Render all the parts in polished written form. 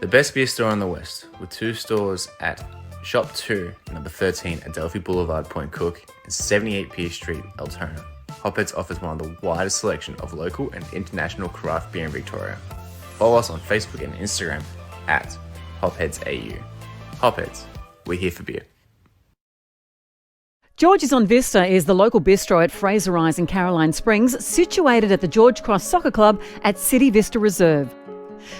The best beer store in the West, with 2 stores at Shop 2, number 13, Adelphi Boulevard, Point Cook, and 78 Pierce Street, Altona. Hopheads offers one of the widest selection of local and international craft beer in Victoria. Follow us on Facebook and Instagram at HopheadsAU. Hopheads, we're here for beer. George's on Vista is the local bistro at Fraser Rise in Caroline Springs, situated at the George Cross Soccer Club at City Vista Reserve.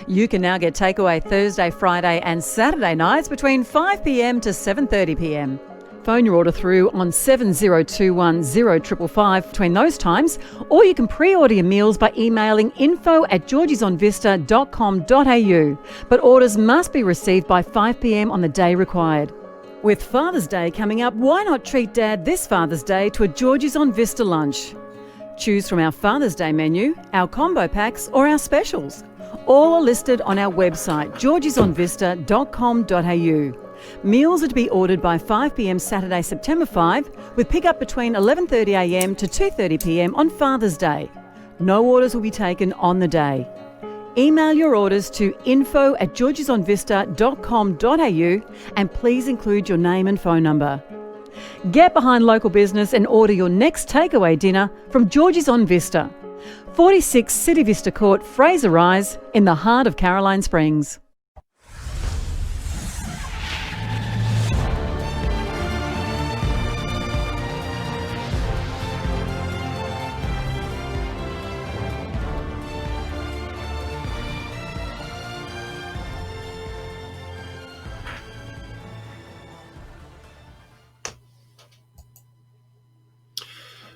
You can now get takeaway Thursday, Friday and Saturday nights between 5 p.m. to 7:30 p.m. Phone your order through on 7021 0555 between those times, or you can pre-order your meals by emailing info@georgesonvista.com.au. But orders must be received by 5 p.m. on the day required. With Father's Day coming up, why not treat Dad this Father's Day to a George's on Vista lunch? Choose from our Father's Day menu, our combo packs or our specials. All are listed on our website, georgesonvista.com.au. Meals are to be ordered by 5 p.m. Saturday, September 5, with pickup between 11:30 a.m. to 2:30 p.m. on Father's Day. No orders will be taken on the day. Email your orders to info@georgesonvista.com.au and please include your name and phone number. Get behind local business and order your next takeaway dinner from George's on Vista. 46 City Vista Court, Fraser Rise, in the heart of Caroline Springs.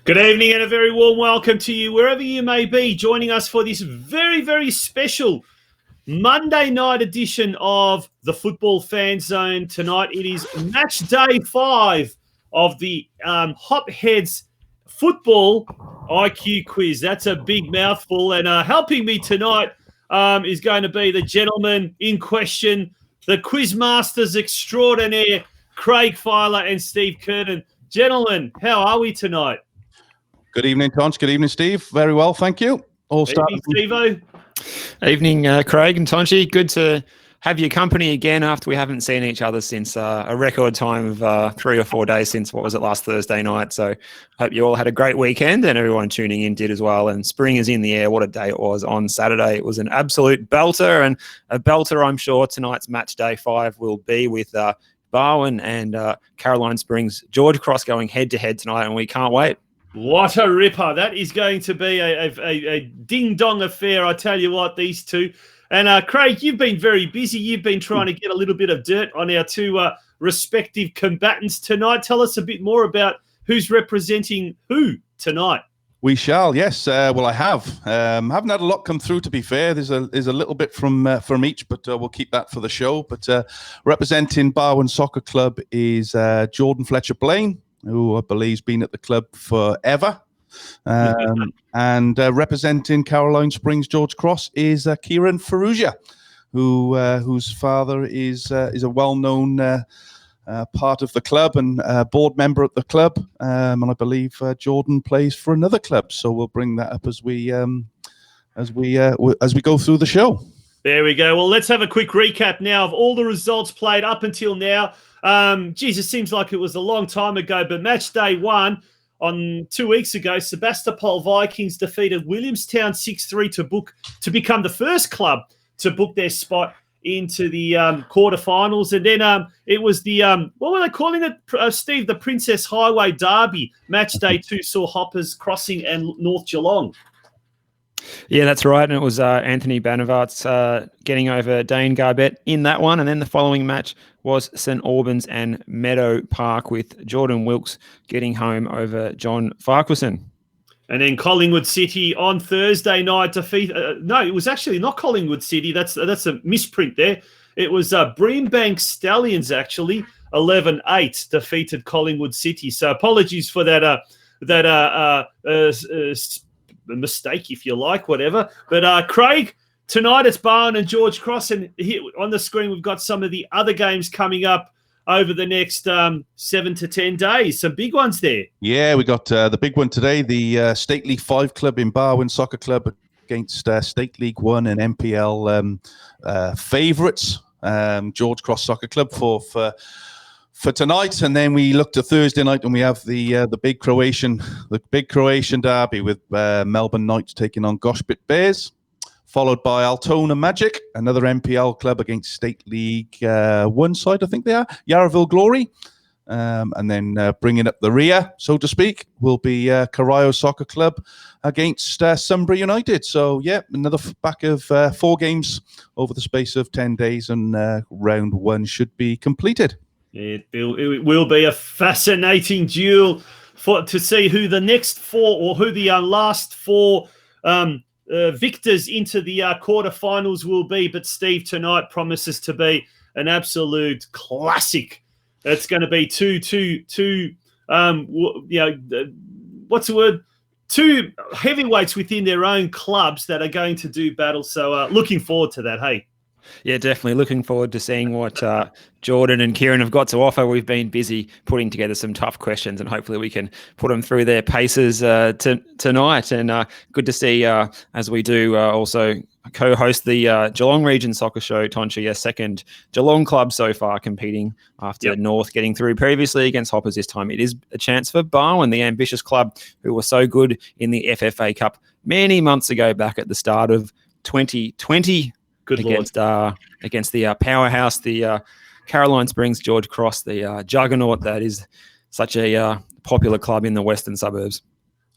Good evening and a very warm welcome to you, wherever you may be, joining us for this very, very special Monday night edition of the Football Fan Zone. Tonight it is match day 5 of the Hopheads Football IQ-Quiz. That's a big mouthful, and helping me tonight is going to be the gentleman in question, the Quizmasters extraordinaire, Craig Filer and Steve Curtin. Gentlemen, how are we tonight? Good evening, Tonch. Good evening, Steve. Very well, thank you. All starting. Steve-o. Evening, Craig and Tonchy. Good to have your company again after we haven't seen each other since a record time of 3 or 4 days since, what was it, last Thursday night. So hope you all had a great weekend and everyone tuning in did as well. And spring is in the air. What a day it was on Saturday. It was an absolute belter, and a belter I'm sure tonight's match day 5 will be with Barwon and Caroline Springs. George Cross going head-to-head tonight, and we can't wait. What a ripper. That is going to be a ding-dong affair, I tell you what, these two. And Craig, you've been very busy. You've been trying to get a little bit of dirt on our two respective combatants tonight. Tell us a bit more about who's representing who tonight. We shall, yes. Well, I have. Haven't had a lot come through, to be fair. There's a little bit from each, but we'll keep that for the show. But representing Barwon Soccer Club is Jordan Fletcher-Blain, who I believe has been at the club forever. And representing Caroline Springs George Cross is Kieren Farrugia, whose father is a well-known part of the club and board member at the club. And I believe Jordan plays for another club. So we'll bring that up as we go through the show. There we go. Well, let's have a quick recap now of all the results played up until now. It seems like it was a long time ago, but match day 1 on 2 weeks ago, Sebastopol Vikings defeated Williamstown 6-3 to become the first club to book their spot into the quarterfinals. And then it was the, what were they calling it, Steve? The Princess Highway Derby. Match day 2 saw Hoppers Crossing and North Geelong. Yeah, that's right. And it was Anthony Banavarts getting over Dane Garbett in that one. And then the following match was St Albans and Meadow Park, with Jordan Wilkes getting home over John Farquharson. And then Collingwood City on Thursday night no, it was actually not Collingwood City. That's a misprint there. It was Brimbank Stallions, actually. 11-8 defeated Collingwood City. So apologies for that mistake, if you like, whatever. But Craig, tonight it's Barwon and George Cross, and here on the screen we've got some of the other games coming up over the next 7 to 10 days. Some big ones there. Yeah, we got the big one today, the Stately 5 Club in Barwon Soccer Club against State League 1 and MPL favourites, George Cross Soccer Club for tonight. And then we look to Thursday night, and we have the big Croatian derby with Melbourne Knights taking on Goshpit Bears, followed by Altona Magic, another MPL club against State League 1 side, I think they are, Yarraville Glory. And then bringing up the rear, so to speak, will be Carayo Soccer Club against Sunbury United. So, yeah, another back of 4 games over the space of 10 days, and round 1 should be completed. It will be a fascinating duel to see who the next 4 or who the last 4 victors into the quarterfinals will be. But Steve, tonight promises to be an absolute classic. It's going to be what's the word? 2 heavyweights within their own clubs that are going to do battle. So looking forward to that. Hey. Yeah, definitely looking forward to seeing what Jordan and Kieren have got to offer. We've been busy putting together some tough questions, and hopefully we can put them through their paces tonight. And good to see, as we do also co-host the Geelong Region Soccer Show, Tonchi, a second Geelong club so far competing after North getting through previously against Hoppers this time. It is a chance for Barwon, the ambitious club who were so good in the FFA Cup many months ago, back at the start of 2020. Against the powerhouse, the Caroline Springs George Cross, the juggernaut that is such a popular club in the western suburbs.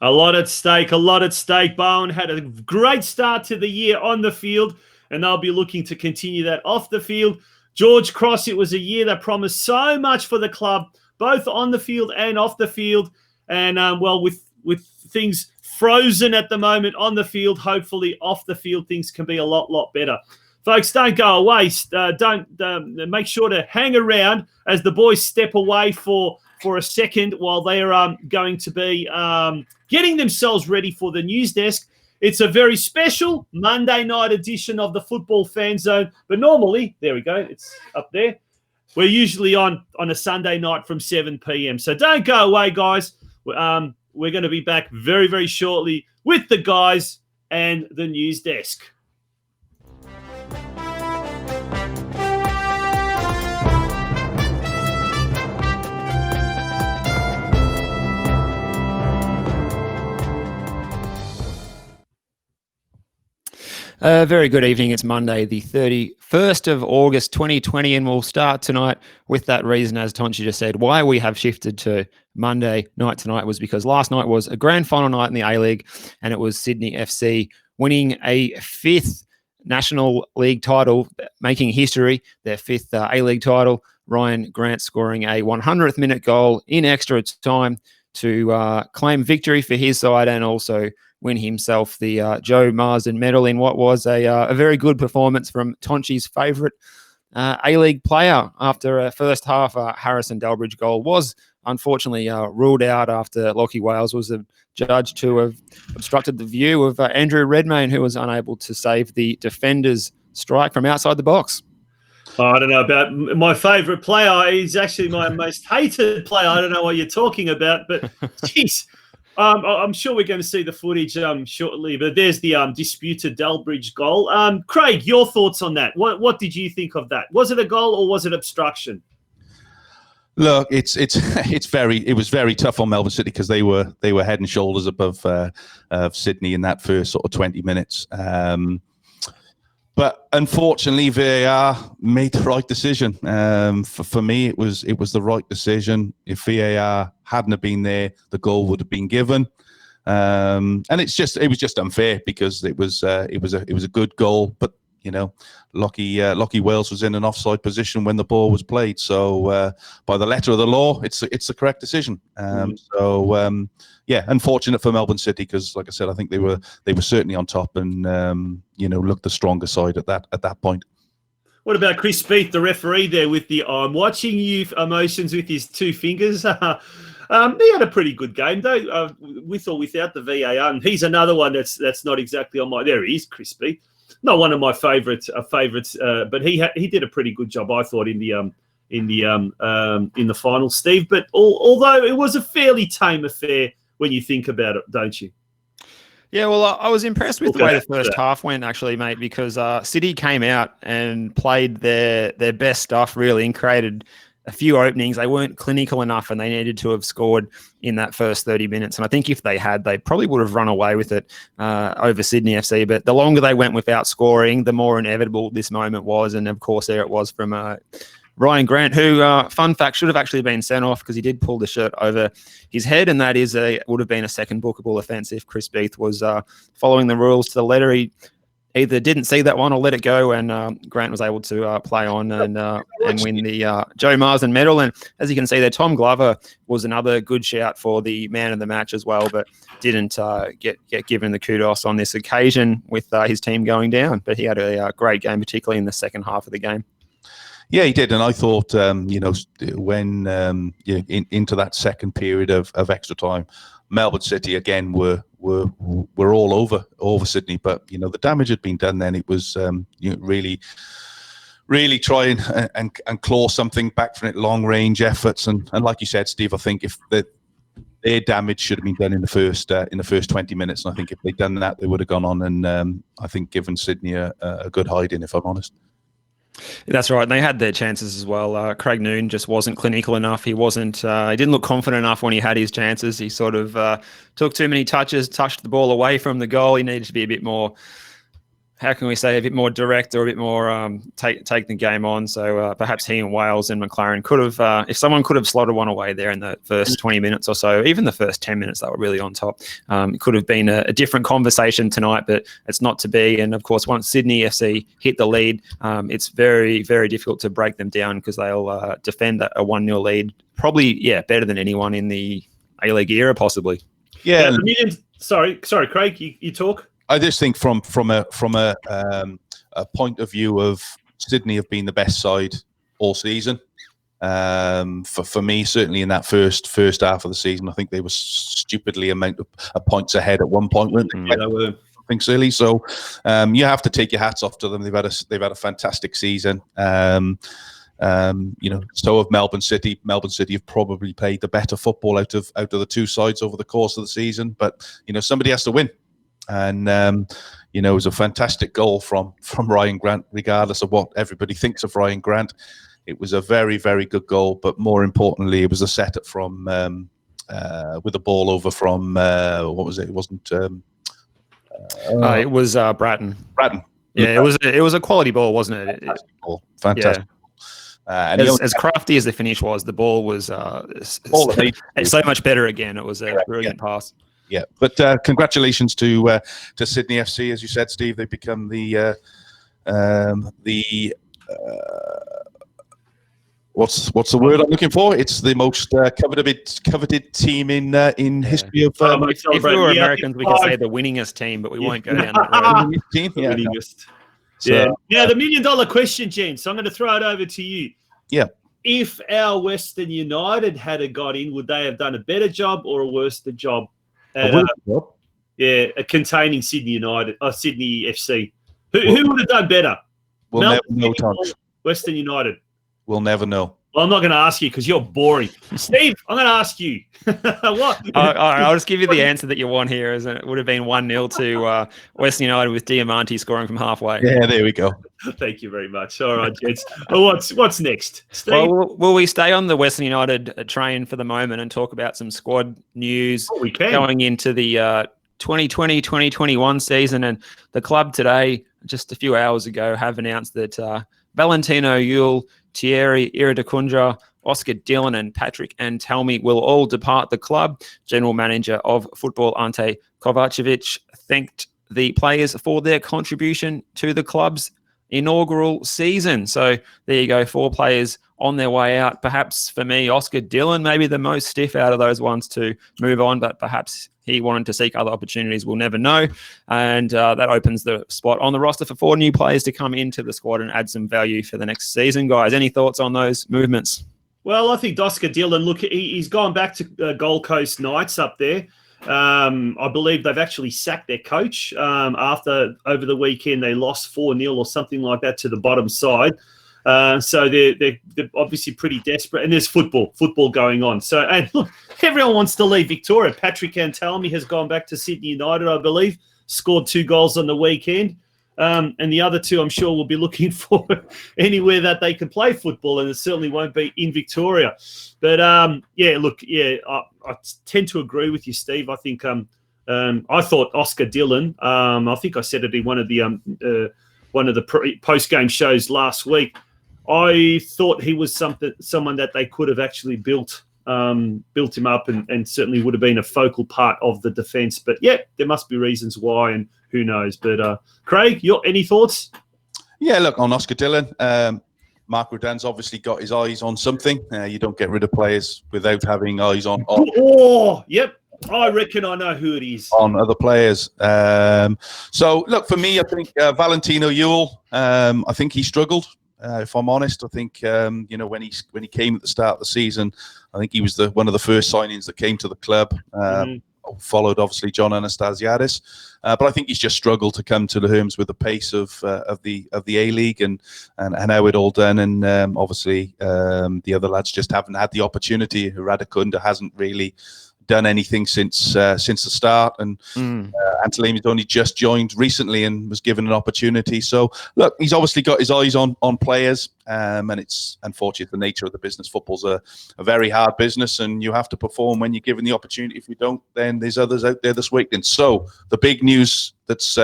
A lot at stake. Barwon had a great start to the year on the field, and they'll be looking to continue that off the field. George Cross, it was a year that promised so much for the club, both on the field and off the field. And, with things frozen at the moment on the field, hopefully off the field things can be a lot better. Folks, don't go away. Make sure to hang around as the boys step away for a second while they are going to be getting themselves ready for the news desk. It's a very special Monday night edition of the Football Fan Zone. But normally, there we go, it's up there. We're usually on a Sunday night from 7 p.m. So don't go away, guys. We're going to be back very, very shortly with the guys and the news desk. Very good evening. It's Monday, the 31st of August, 2020, and we'll start tonight with that reason, as Tonchi just said, why we have shifted to Monday night tonight was because last night was a grand final night in the A-League, and it was Sydney FC winning a 5th National League title, making history, their 5th A-League title. Ryan Grant scoring a 100th minute goal in extra time to claim victory for his side, and also win himself the Joe Marsden medal in what was a very good performance from Tonchi's favourite A-League player. After a first half, Harrison Delbridge goal was unfortunately ruled out after Lockie Wales was judged to have obstructed the view of Andrew Redmayne, who was unable to save the defender's strike from outside the box. I don't know about my favourite player. He's actually my most hated player. I don't know what you're talking about, but geez. I'm sure we're going to see the footage shortly, but there's the disputed Delbridge goal. Craig, your thoughts on that? What did you think of that? Was it a goal or was it obstruction? Look, it was very tough on Melbourne City because they were head and shoulders above Sydney in that first sort of 20 minutes. But unfortunately, VAR made the right decision. For me, it was the right decision. If VAR hadn't have been there, the goal would have been given. And it was just unfair because it was a good goal, but you know, Lockie Wales was in an offside position when the ball was played. So by the letter of the law, it's the correct decision. Yeah, unfortunate for Melbourne City because, like I said, I think they were certainly on top and looked the stronger side at that point. What about Chris Spieth, the referee there, with the "I'm watching you" emotions with his 2 fingers? He had a pretty good game though, with or without the VAR. And he's another one that's not exactly on my. There he is, Chris Spieth. Not one of my favourites, but he did a pretty good job, I thought, in the final, Steve. But although it was a fairly tame affair when you think about it, don't you? Yeah, well, I was impressed with the way the first half went, actually, mate, because City came out and played their best stuff, really, and created a few openings. They weren't clinical enough, and they needed to have scored in that first 30 minutes. And I think if they had, they probably would have run away with it over Sydney FC. But the longer they went without scoring, the more inevitable this moment was. And, of course, there it was from Ryan Grant, who, fun fact, should have actually been sent off because he did pull the shirt over his head, and that would have been a second bookable offence if Chris Beath was following the rules to the letter. He either didn't see that one or let it go, and Grant was able to play on and win the Joe Marsden medal. And as you can see there, Tom Glover was another good shout for the man of the match as well, but didn't get given the kudos on this occasion with his team going down. But he had a great game, particularly in the second half of the game. Yeah, he did, and I thought, when into that second period of extra time, Melbourne City again were all over Sydney, but the damage had been done. Then it was really try and claw something back from it, long range efforts, and like you said, Steve, I think if their damage should have been done in the first 20 minutes, and I think if they'd done that, they would have gone on and I think given Sydney a good hiding, if I'm honest. That's right. And they had their chances as well. Craig Noon just wasn't clinical enough. He wasn't. He didn't look confident enough when he had his chances. He sort of took too many touches, touched the ball away from the goal. He needed to be a bit more, how can we say, a bit more direct or a bit more take the game on. So perhaps he and Wales and McLaren could have, if someone could have slotted one away there in the first 20 minutes or so, even the first 10 minutes, they were really on top. It could have been a different conversation tonight, but it's not to be. And of course, once Sydney FC hit the lead, it's very, very difficult to break them down because they'll defend a 1-0 lead, probably, better than anyone in the A-League era, possibly. Yeah. Sorry, Craig, you talk. I just think from a point of view of Sydney have been the best side all season. For me, certainly in that first half of the season, I think they were stupidly amount of points ahead at one point, weren't they? They were. I think silly. So you have to take your hats off to them. They've had a fantastic season. So have Melbourne City. Melbourne City have probably played the better football out of the two sides over the course of the season. But somebody has to win. And it was a fantastic goal from Ryan Grant, regardless of what everybody thinks of Ryan Grant. It was a very, very good goal, but more importantly, it was a setup from with a ball over from what was it? It wasn't. It was Brighton. Brighton. Yeah, it was a quality ball, wasn't it? Fantastic ball. Fantastic. Yeah. As crafty as the finish was, the ball was so much better again. It was a brilliant pass. Yeah, but congratulations to Sydney FC, as you said, Steve. They become the what's the word I'm looking for? It's the most coveted team in history of. If we were Americans, we could say the winningest team, but we won't go down that road. Winningest. Yeah. Now the $1 million question, Jen. So I'm going to throw it over to you. Yeah. If our Western United had got in, would they have done a better job or a worse job? Containing Sydney United or Sydney FC. Who would have done better? We'll never know, Tom. Western United. We'll never know. Well, I'm not going to ask you because you're boring. Steve, I'm going to ask you. What? I'll just give you the answer that you want here. It would have been 1-0 to Western United with Diamante scoring from halfway. Yeah, there we go. Thank you very much. All right, gents. Well, what's next? Steve? Well, will we stay on the Western United train for the moment and talk about some squad news we can. Going into the 2020-2021 season? And the club today, just a few hours ago, have announced that Valentino Yule, Thierry Iridacundra, Oscar Dillon and Patrick Antelmi will all depart the club. General Manager of football Ante Kovacevic thanked the players for their contribution to the club's inaugural season. So there you go, 4 players on their way out. Perhaps for me, Oscar Dillon, maybe the most stiff out of those ones to move on, but perhaps he wanted to seek other opportunities. We'll never know. And that opens the spot on the roster for 4 new players to come into the squad and add some value for the next season. Guys, any thoughts on those movements? Well, I think Oscar Dillon, look, he's gone back to Gold Coast Knights up there. I believe they've actually sacked their coach after over the weekend they lost 4-0 or something like that to the bottom side. So they're obviously pretty desperate, and there's football going on. So, and look, everyone wants to leave Victoria. Patrick Antalmi has gone back to Sydney United, I believe, scored 2 goals on the weekend. And the other 2, I'm sure, will be looking for anywhere that they can play football, and it certainly won't be in Victoria. But I tend to agree with you, Steve. I think I thought Oscar Dillon. I think I said it in one of the post-game shows last week. I thought he was someone that they could have actually built him up, and certainly would have been a focal part of the defence. But yeah, there must be reasons why, and who knows. But Craig, any thoughts? Yeah, look, on Oscar Dillon, Mark Rudan's obviously got his eyes on something. You don't get rid of players without having eyes on. Yep. I reckon I know who it is. On other players. So, look, for me, I think Valentino Ewell, I think he struggled. If I'm honest, I think when he came at the start of the season, I think he was one of the first signings that came to the club. Followed obviously John Anastasiadis, but I think he's just struggled to come to terms with the pace of the A-League and how it all done. And obviously the other lads just haven't had the opportunity. Radakunda hasn't really done anything since the start, and Antalami's only just joined recently and was given an opportunity. So look, he's obviously got his eyes on players, and it's unfortunate the nature of the business. Football's a very hard business, and you have to perform when you're given the opportunity. If you don't, then there's others out there this weekend. So the big news that's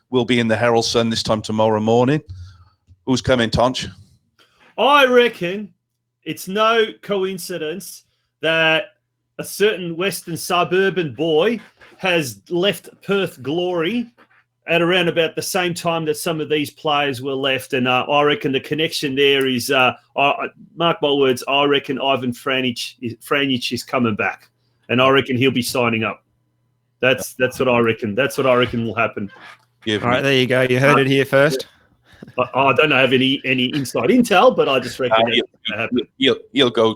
will be in the Herald Sun this time tomorrow morning. Who's coming, Tonch? I reckon it's no coincidence that a certain western suburban boy has left Perth Glory at around about the same time that some of these players were left. And I reckon the connection there is, mark my words, I reckon Ivan Franjic is coming back. And I reckon he'll be signing up. That's what I reckon. That's what I reckon will happen. All right, there you go. You heard it here first. I don't have any inside intel, but I just reckon he'll go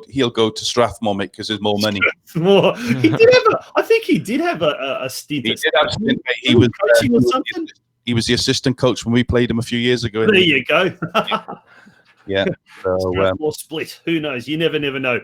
to Strathmore, mate, because there's more money. More. I think he did have a stint. He did have a stint. He was coaching or something. He was the assistant coach when we played him a few years ago. There you go. Yeah. So, or split. Who knows? You never know.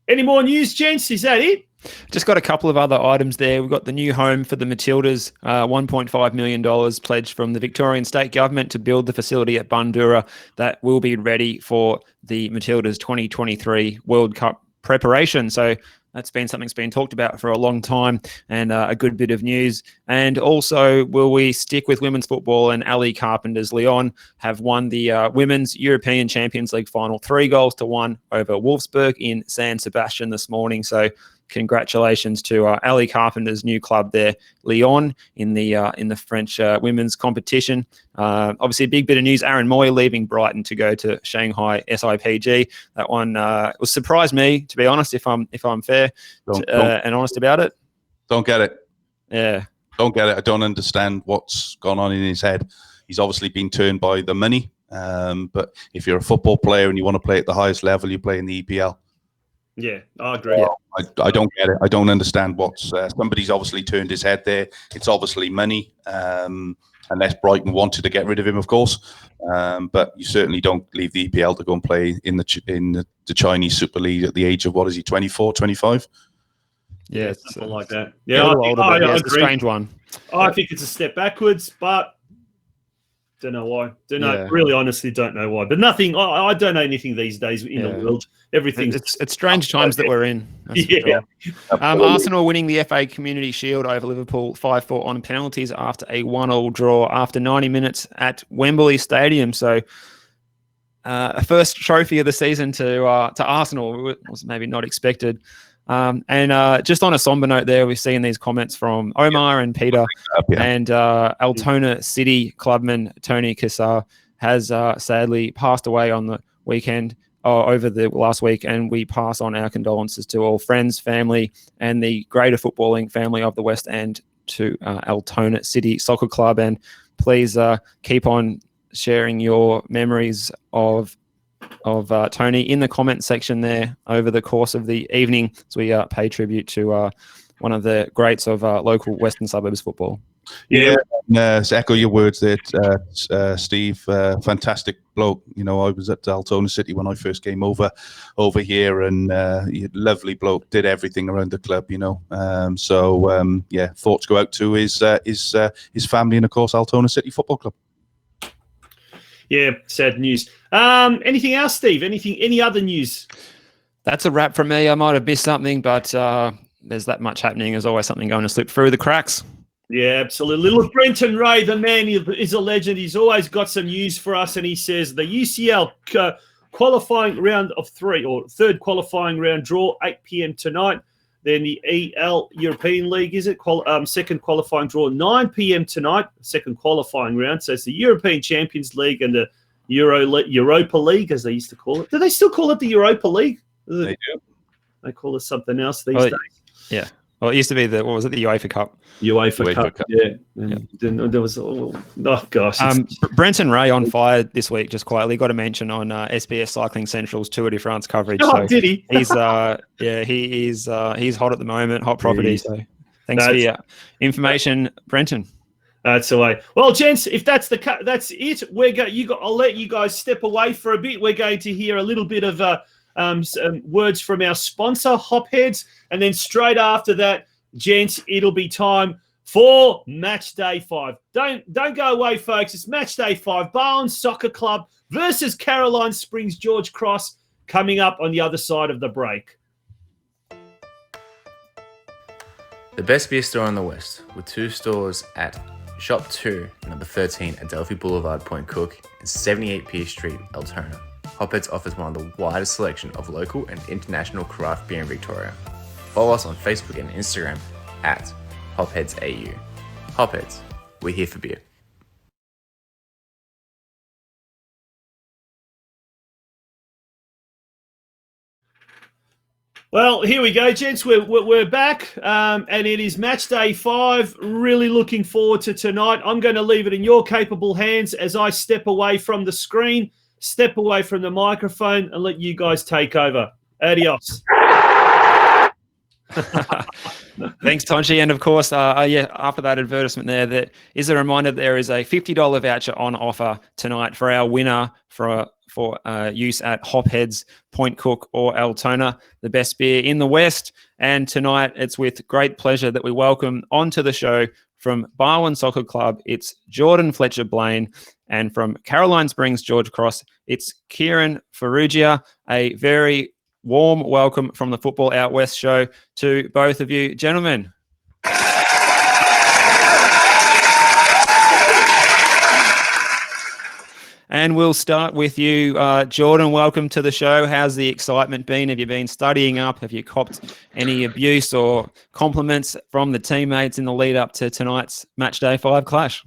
Any more news, gents? Is that it? Just got a couple of other items there. We've got the new home for the Matildas, $1.5 million pledged from the Victorian State Government to build the facility at Bundoora that will be ready for the Matildas 2023 World Cup preparation. So that's been something that's been talked about for a long time, and a good bit of news. And also, will we stick with women's football? And Ali Carpenter's Lyon have won the Women's European Champions League final 3-1 over Wolfsburg in San Sebastian this morning. So congratulations to Ali Carpenter's new club there, Lyon, in the French women's competition. Obviously, a big bit of news: Aaron Moyer leaving Brighton to go to Shanghai SIPG. That one surprised me, to be honest. If I'm fair and honest about it, don't get it. Yeah, don't get it. I don't understand what's gone on in his head. He's obviously been turned by the money. But if you're a football player and you want to play at the highest level, you play in the EPL. Yeah, I agree. I don't get it. I don't understand what's somebody's obviously turned his head there. It's obviously money, unless Brighton wanted to get rid of him, of course. But you certainly don't leave the EPL to go and play in the Chinese Super League at the age of, what is he, 24, 25? Yeah, something like that. Yeah, I agree. It's a strange one. I think it's a step backwards, but don't know why. Really, honestly, don't know why. But nothing. I don't know anything these days in the world. Everything. It's strange times that we're in. Yeah. Arsenal winning the FA Community Shield over Liverpool 5-4 on penalties after a 1-1 draw after 90 minutes at Wembley Stadium. So, a first trophy of the season to Arsenal was maybe not expected. And just on a somber note there, we've seen these comments from Omar and Peter, and Altona City clubman Tony Cassar has sadly passed away on the weekend, over the last week, and we pass on our condolences to all friends, family, and the greater footballing family of the West End, to Altona City Soccer Club. And please keep on sharing your memories of Tony in the comment section there over the course of the evening, as we pay tribute to one of the greats of local Western Suburbs football. Yeah. To echo your words there, Steve. Fantastic bloke. You know, I was at Altona City when I first came over here, and lovely bloke. Did everything around the club. You know, thoughts go out to his family and of course Altona City Football Club. Yeah, sad news. Anything else, Steve? Any other news? That's a wrap from me. I might have missed something, but there's that much happening. There's always something going to slip through the cracks. Yeah, absolutely. Little Brenton Ray, the man, is a legend. He's always got some news for us, and he says the UCL qualifying round of 3, or third qualifying round draw, 8 p.m. tonight. Then the EL European League, is it? Second qualifying draw, 9 p.m. tonight, second qualifying round. So it's the European Champions League and the Europa League, as they used to call it. Do they still call it the Europa League? They do. They call it something else these days. Yeah. Well, it used to be the UEFA Cup. UEFA Cup. Yeah. Then there was gosh. Brenton Ray on fire this week. Just quietly got a mention on SBS Cycling Central's Tour de France coverage. Oh, did he? He's he's hot at the moment. Hot property. So thanks for your information, Brenton. That's the way. Well, gents, if that's it. I'll let you guys step away for a bit. We're going to hear a little bit of some words from our sponsor, Hopheads, and then straight after that, gents, it'll be time for Match Day 5. Don't go away, folks. It's Match Day 5. Barwon Soccer Club versus Caroline Springs George Cross coming up on the other side of the break. The best beer store in the West, with 2 stores at Shop 2, number 13, Adelphi Boulevard, Point Cook, and 78 Pierce Street, Altona. Hopheads offers one of the widest selection of local and international craft beer in Victoria. Follow us on Facebook and Instagram at HopheadsAU. Hopheads, we're here for beer. Well, here we go, gents. We're back, and it is Match Day 5. Really looking forward to tonight. I'm going to leave it in your capable hands as I step away from the screen, step away from the microphone, and let you guys take over. Adios. Thanks, Tonchi. And of course, after that advertisement there is a reminder that there is a $50 voucher on offer tonight for our winner for use at Hopheads, Point Cook or Altona, the best beer in the West. And tonight it's with great pleasure that we welcome onto the show from Barwon Soccer Club, it's Jordan Fletcher-Blain, and from Caroline Springs George Cross, it's Kieren Farrugia. A very warm welcome from the Football Out West show to both of you, gentlemen. And we'll start with you, Jordan. Welcome to the show. How's the excitement been? Have you been studying up? Have you copped any abuse or compliments from the teammates in the lead up to tonight's Match Day 5 clash?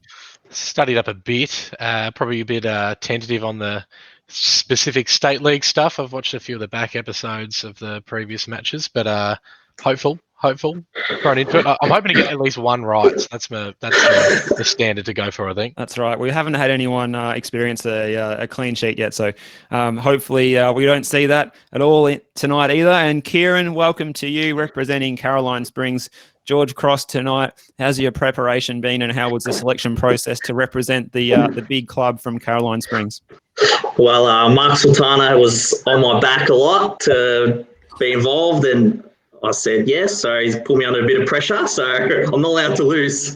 Studied up a bit, probably a bit tentative on the specific state league stuff. I've watched a few of the back episodes of the previous matches, but hopeful. Thrown into it. I'm hoping to get at least one right. So that's the standard to go for, I think. That's right. We haven't had anyone experience a clean sheet yet, so hopefully we don't see that at all tonight either. And Kieren, welcome to you, representing Caroline Springs George Cross tonight. How's your preparation been, and how was the selection process to represent the big club from Caroline Springs? Well, Mark Sultana was on my back a lot to be involved, and I said yes, so he's put me under a bit of pressure, so I'm not allowed to lose.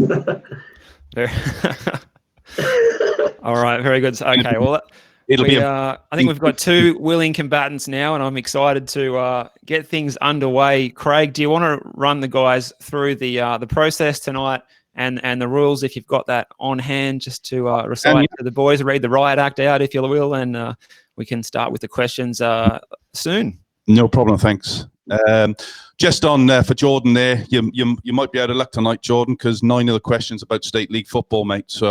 All right, very good. Okay, well, I think we've got 2 willing combatants now, and I'm excited to get things underway. Craig, do you want to run the guys through the process tonight and the rules, if you've got that on hand, just to recite to the boys, read the riot act out, if you will, and we can start with the questions soon. No problem, thanks. Just on for Jordan there, you might be out of luck tonight, Jordan, because 9 of the questions about state league football, mate. So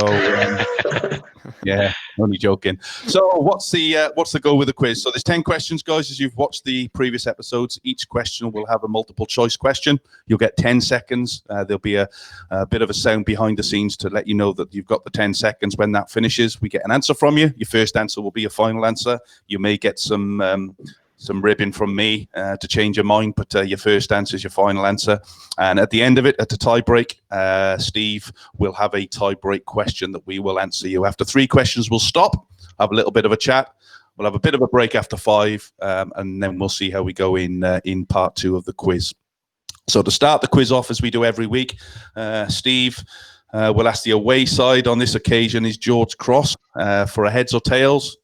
yeah, only joking. So what's the goal with the quiz? So there's 10 questions, guys. As you've watched the previous episodes, each question will have a multiple choice question. You'll get 10 seconds. There'll be a bit of a sound behind the scenes to let you know that you've got the 10 seconds. When that finishes, we get an answer from you. Your first answer will be a final answer. You may get some some ribbing from me to change your mind, but your first answer is your final answer. And at the end of it, at the tie break, Steve will have a tie break question that we will answer you. After 3 questions, we'll stop, have a little bit of a chat. We'll have a bit of a break after 5, and then we'll see how we go in part 2 of the quiz. So to start the quiz off, as we do every week, Steve will ask the away side. On this occasion is George Cross for a heads or tails.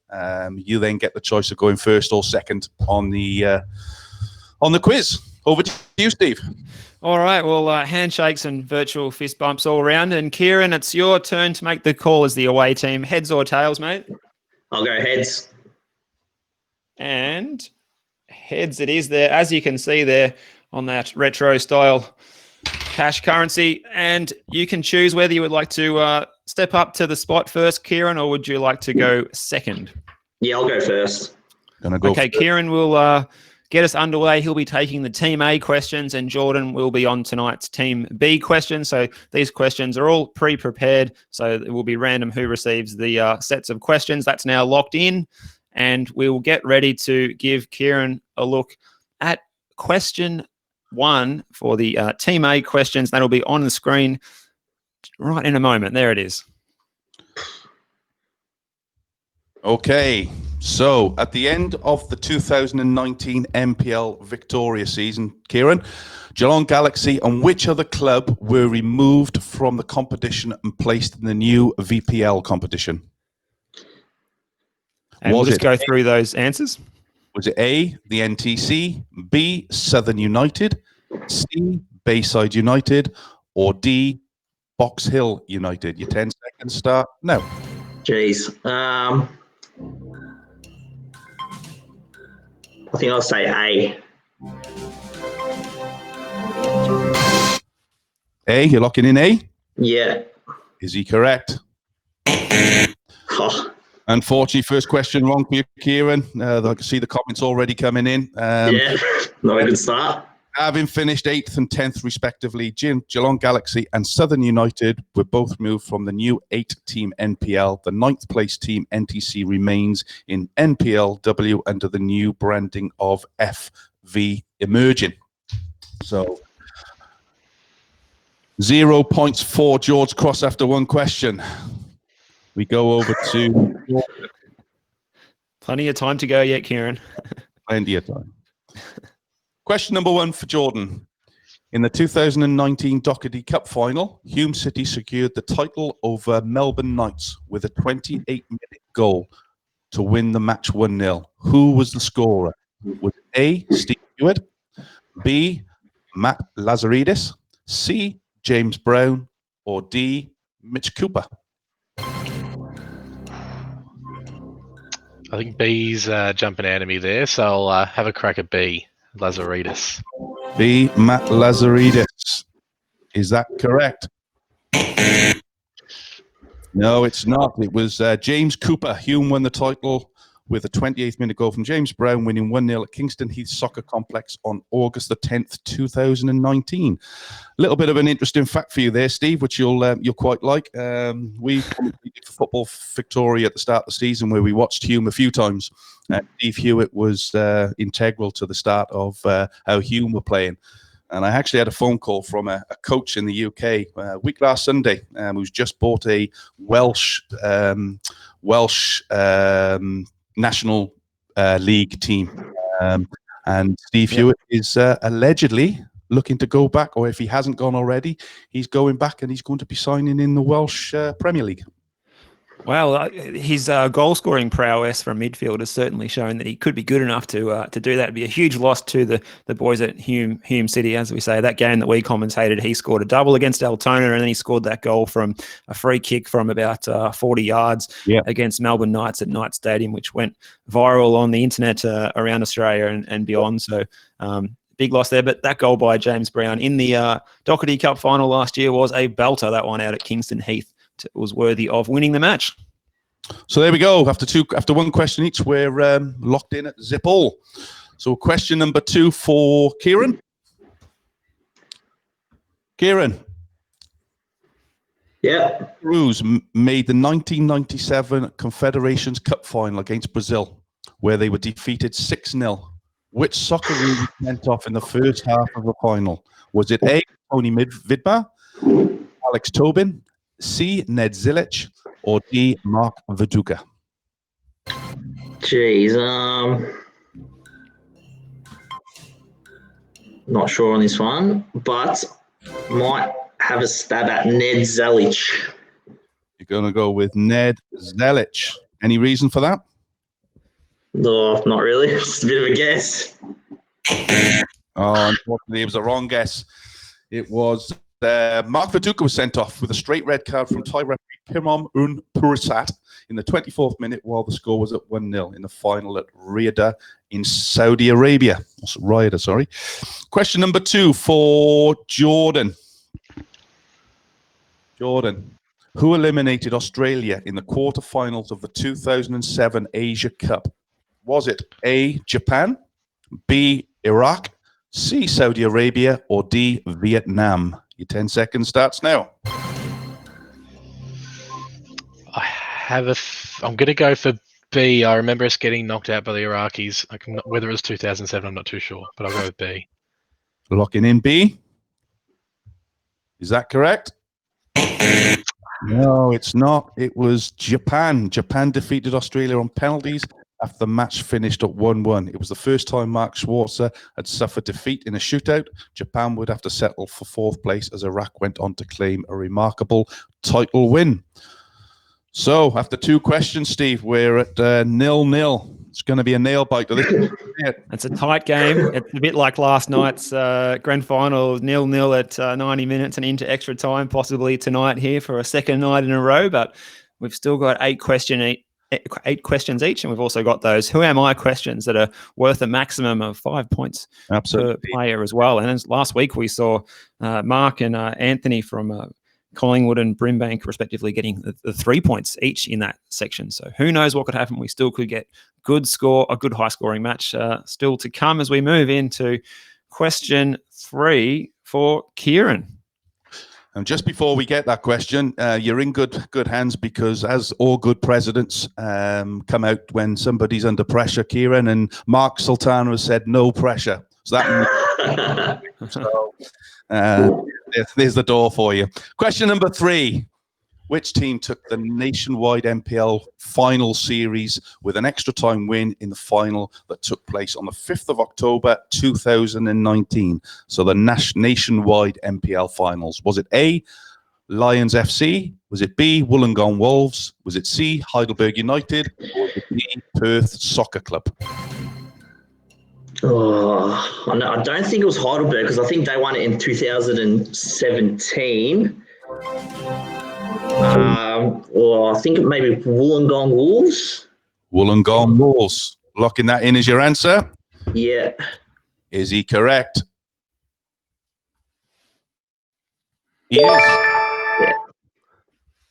You then get the choice of going first or second on the quiz. Over to you, Steve. All right, well, handshakes and virtual fist bumps all around. And Kieren, it's your turn to make the call as the away team. Heads or tails, mate? I'll go heads. And heads it is there, as you can see there on that retro style cash currency. And you can choose whether you would like to step up to the spot first, Kieren, or would you like to go second? Yeah, I'll go first. Okay, Kieren will get us underway. He'll be taking the Team A questions, and Jordan will be on tonight's Team B questions. So these questions are all pre-prepared. So it will be random who receives the sets of questions. That's now locked in. And we will get ready to give Kieren a look at question 1 for the Team A questions. That'll be on the screen right in a moment. There it is. Okay, so at the end of the 2019 MPL Victoria season, Kieren, Geelong Galaxy and which other club were removed from the competition and placed in the new VPL competition? And we'll just go through those answers. Was it A, the NTC, B, Southern United, C, Bayside United, or D, Box Hill United? Your 10 seconds start now. Jeez. I think I'll say A. A, you're locking in A? Yeah. Is he correct? Oh, Unfortunately, first question wrong for you, Kieren. I can see the comments already coming in. yeah, not a good start. Having finished 8th and 10th respectively, Geelong Galaxy and Southern United were both moved from the new 8-team NPL. The 9th place team, NTC, remains in NPLW under the new branding of FV Emerging. So 0 points for George Cross after 1 question. We go over to Jordan. Plenty of time to go yet, Kieren. Plenty of time. Question number 1 for Jordan. In the 2019 Doherty Cup final, Hume City secured the title over Melbourne Knights with a 28-minute goal to win the match 1-0. Who was the scorer? Was it A, Steve Hewitt, B, Matt Lazaridis, C, James Brown, or D, Mitch Cooper? I think B's jumping out of me there, so I'll have a crack at B, Lazaridis. B, Matt Lazaridis. Is that correct? No, it's not. It was James Cooper. Hume won the title with a 28th minute goal from James Brown, winning 1-0 at Kingston Heath Soccer Complex on August the 10th, 2019. A little bit of an interesting fact for you there, Steve, which you'll quite like. We competed for Football Victoria at the start of the season, where we watched Hume a few times. Steve Hewitt was integral to the start of how Hume were playing. And I actually had a phone call from a coach in the UK week last Sunday, who's just bought a Welsh National League team. And Steve Hewitt is allegedly looking to go back, or if he hasn't gone already, he's going back and he's going to be signing in the Welsh Premier League. Well, his goal-scoring prowess from midfield has certainly shown that he could be good enough to do that. It'd be a huge loss to the boys at Hume City, as we say. That game that we commentated, he scored a double against Altona, and then he scored that goal from a free kick from about 40 yards against Melbourne Knights at Knight Stadium, which went viral on the internet around Australia and beyond. So big loss there. But that goal by James Brown in the Doherty Cup final last year was a belter, that one out at Kingston Heath. Was worthy of winning the match. So there we go. After 1 question each, we're locked in at zip all. So question number 2 for Kieren. Kieren. Yeah. Cruz made the 1997 Confederations Cup final against Brazil, where they were defeated 6-0. Which soccer was sent off in the first half of the final? Was it A, Tony Vidmar, Alex Tobin, C, Ned Zilic, or D, Mark Viduka? Jeez, not sure on this one, but might have a stab at Ned Zilic. You're going to go with Ned Zilic. Any reason for that? No, not really. Just a bit of a guess. Oh, unfortunately, it was a wrong guess. It was Mark Viduka was sent off with a straight red card from Thai referee Pimom Purisat in the 24th minute while the score was at 1-0 in the final at Riyadh in Saudi Arabia. Riyadh, sorry. Question number 2 for Jordan. Jordan, who eliminated Australia in the quarterfinals of the 2007 Asia Cup? Was it A, Japan, B, Iraq, C, Saudi Arabia, or D, Vietnam? Your 10 seconds starts now. I'm going to go for B. I remember us getting knocked out by the Iraqis. Whether it was 2007, I'm not too sure, but I'll go with B. Locking in B. Is that correct? No, it's not. It was Japan. Japan defeated Australia on penalties after the match finished at 1-1. It was the first time Mark Schwarzer had suffered defeat in a shootout. Japan would have to settle for 4th place as Iraq went on to claim a remarkable title win. So, after 2 questions, Steve, we're at 0-0. It's going to be a nail biter. It's a tight game. It's a bit like last night's grand final, 0-0 at 90 minutes and into extra time, possibly tonight here for a second night in a row. But we've still got 8 questions each, and we've also got those "Who am I?" questions that are worth a maximum of 5 points per player as well. And as last week we saw Mark and Anthony from Collingwood and Brimbank respectively getting the 3 points each in that section. So who knows what could happen? We still could get a good high scoring match still to come as we move into question 3 for Kieren. And just before we get that question, you're in good hands, because as all good presidents come out when somebody's under pressure, Kieren, and Mark Sultana has said no pressure. So that there's the door for you. Question number 3. Which team took the nationwide NPL final series with an extra time win in the final that took place on the 5th of October 2019? So the nationwide NPL finals. Was it A, Lions FC? Was it B, Wollongong Wolves? Was it C, Heidelberg United? Or was it D, Perth Soccer Club? Oh, I don't think it was Heidelberg, because I think they won it in 2017. Or I think it may be Wollongong Wolves. Wollongong Wolves. Locking that in as your answer? Yeah. Is he correct? He is. Yeah.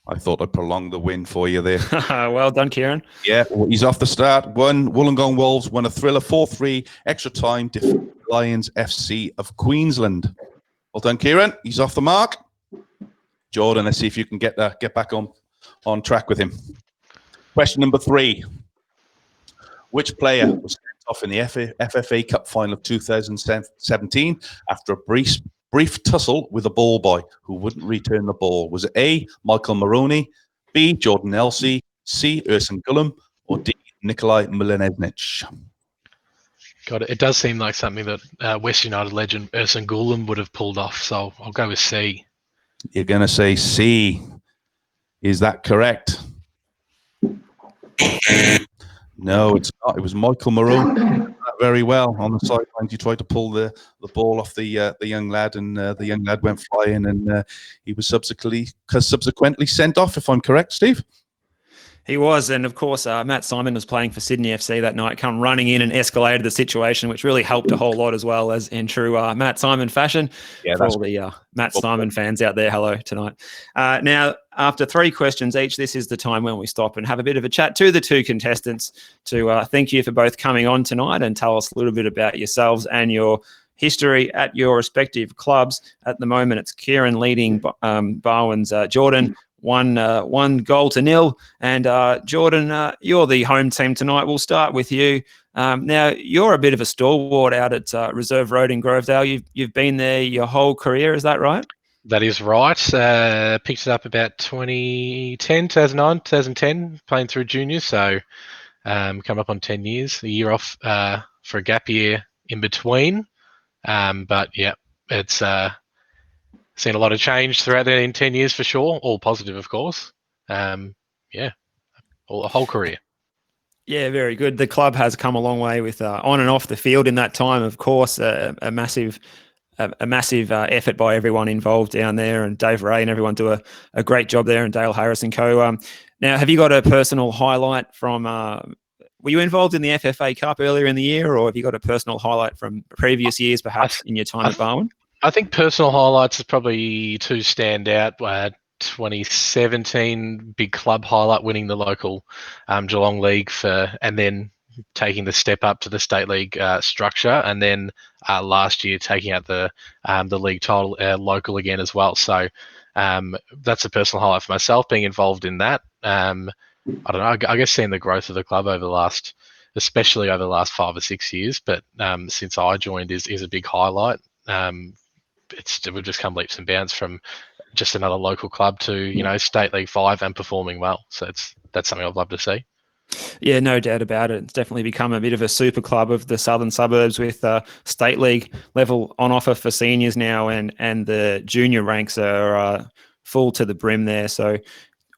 I thought I'd prolong the win for you there. Well done, Kieren. Yeah, well, he's off the start. Wollongong Wolves won a thriller 4-3 extra time defeated Lions FC of Queensland. Well done, Kieren. He's off the mark. Jordan, let's see if you can get back on track with him. Question number 3. Which player was sent off in the FFA Cup final of 2017 after a brief tussle with a ball boy who wouldn't return the ball? Was it A, Michael Maroney, B, Jordan Elsey, C, Ersan Gullum, or D, Nikolai Milenesnich? God, it does seem like something that West United legend Ersan Gullum would have pulled off, so I'll go with C. You're going to say C. Is that correct? No, it's not. It was Michael Maroney. Very well on the sidelines. He tried to pull the ball off the young lad, and the young lad went flying, and he was subsequently sent off, if I'm correct, Steve? He was, and of course, Matt Simon was playing for Sydney FC that night, come running in and escalated the situation, which really helped a whole lot as well, as in true Matt Simon fashion. Yeah, for all the Matt Simon fans out there, hello tonight. Now, after 3 questions each, this is the time when we stop and have a bit of a chat to the 2 contestants to thank you for both coming on tonight and tell us a little bit about yourselves and your history at your respective clubs. At the moment, it's Kieren leading Barwon's Jordan. 1-0, and Jordan, you're the home team tonight. We'll start with you. Now, you're a bit of a stalwart out at Reserve Road in Grovedale. You've been there your whole career, is that right? That is right. Picked it up about 2009, 2010, playing through juniors. So come up on 10 years, a year off for a gap year in between. But yeah, it's seen a lot of change throughout that in 10 years for sure. All positive, of course. Yeah, a whole career. Yeah, very good. The club has come a long way with on and off the field in that time. Of course, a massive effort by everyone involved down there, and Dave Ray and everyone do a great job there, and Dale Harris and co. Now, have you got a personal highlight from? Were you involved in the FFA Cup earlier in the year, or have you got a personal highlight from previous years, perhaps in your time at Barwon? I think personal highlights is probably two stand out. 2017 big club highlight, winning the local Geelong League and then taking the step up to the state league structure, and then last year taking out the league title local again as well. So that's a personal highlight for myself, being involved in that. I don't know. I guess seeing the growth of the club especially over the last 5 or 6 years, but since I joined is a big highlight. We've just come leaps and bounds from just another local club to State League 5 and performing well. So that's something I'd love to see. Yeah, no doubt about it. It's definitely become a bit of a super club of the southern suburbs with state league level on offer for seniors now, and the junior ranks are full to the brim there. So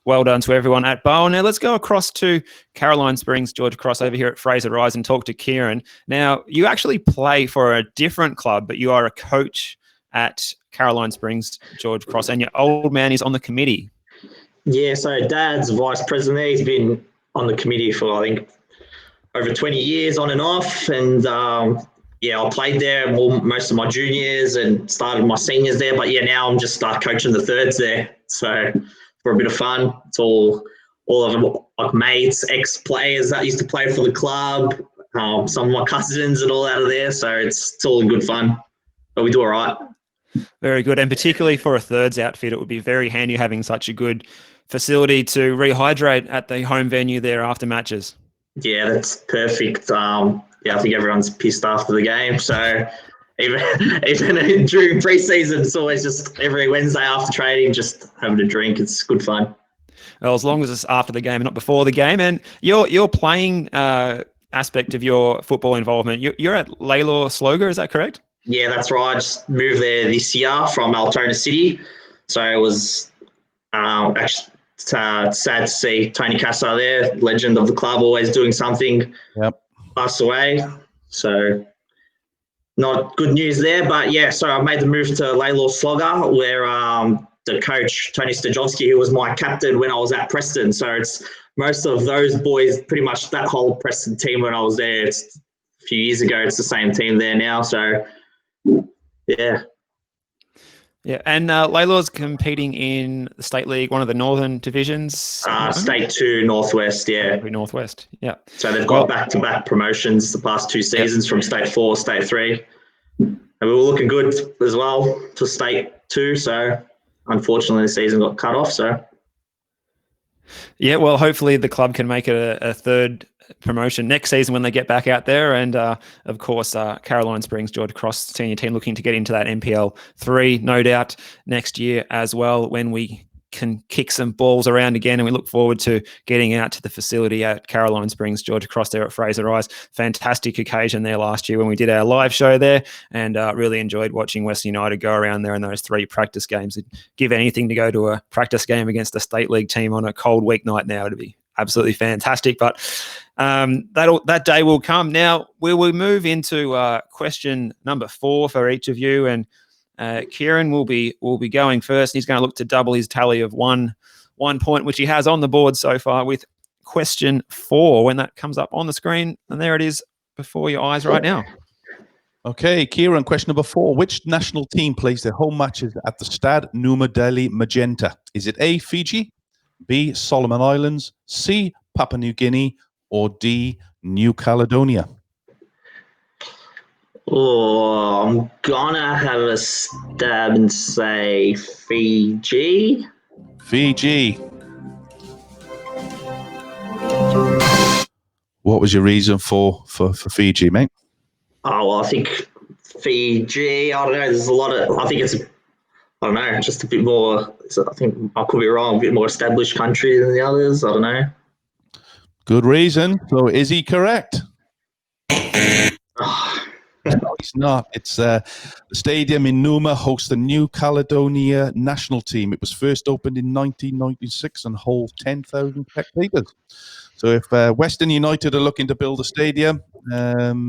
well done to everyone at Barwon. Now let's go across to Caroline Springs, George Cross over here at Fraser Rise, and talk to Kieren. Now, you actually play for a different club, but you are a coach at Caroline Springs, George Cross, and your old man is on the committee. Yeah, so Dad's vice president there. He's been on the committee for, I think, over 20 years on and off. And I played there most of my juniors and started my seniors there. But yeah, now I'm just coaching the thirds there. So for a bit of fun, it's all of them, like mates, ex-players that used to play for the club, some of my cousins and all out of there. So it's all in good fun. But we do all right. Very good. And particularly for a thirds outfit, it would be very handy having such a good facility to rehydrate at the home venue there after matches. Yeah, that's perfect. I think everyone's pissed after the game. So even during pre-season, it's always just every Wednesday after training, just having a drink. It's good fun. Well, as long as it's after the game and not before the game. And your playing aspect of your football involvement, you're at Laylaw Sloga, is that correct? Yeah, that's right. I just moved there this year from Altona City. So it was actually sad to see Tony Casa there, legend of the club, always doing something, pass away. So not good news there. But yeah, so I made the move to Laylaw Sloga, where the coach, Tony Stajovski, who was my captain when I was at Preston. So it's most of those boys, pretty much that whole Preston team when I was there, it's a few years ago, it's the same team there now. So yeah. Yeah, and Laylaw's competing in the State League, one of the northern divisions. State 2 Northwest, yeah. Northwest, yeah. So they've got back-to-back promotions the past 2 seasons from State 4, State 3. And we were looking good as well for State 2, so unfortunately the season got cut off. So yeah, well, hopefully the club can make it a third promotion next season when they get back out there. And of course, Caroline Springs, George Cross senior team looking to get into that NPL 3, no doubt, next year as well, when we can kick some balls around again. And we look forward to getting out to the facility at Caroline Springs, George Cross there at Fraser Rise. Fantastic occasion there last year when we did our live show there, and really enjoyed watching Western United go around there in those 3 practice games. It'd give anything to go to a practice game against a state league team on a cold weeknight now. It'd be absolutely fantastic. But that day will come. Now we will move into question number 4 for each of you, and Kieren will be going first. He's going to look to double his tally of one point, which he has on the board so far, with question 4 when that comes up on the screen. And there it is before your eyes right now. Okay, Kieren, question number 4. Which national team plays their home matches at the Stade Numa Delhi Magenta? Is it A, Fiji, B, Solomon Islands, C, Papua New Guinea, or D, New Caledonia? Oh, I'm gonna have a stab and say Fiji. Fiji. What was your reason for Fiji, mate? Oh, well, I think Fiji, I don't know, there's a lot of, I think it's, I don't know, just a bit more, I think I could be wrong, a bit more established country than the others. I don't know. Good reason. So is he correct? Oh, No, he's not. It's the stadium in Numa hosts the New Caledonia national team. It was first opened in 1996 and holds 10,000 spectators. So if Western United are looking to build a stadium,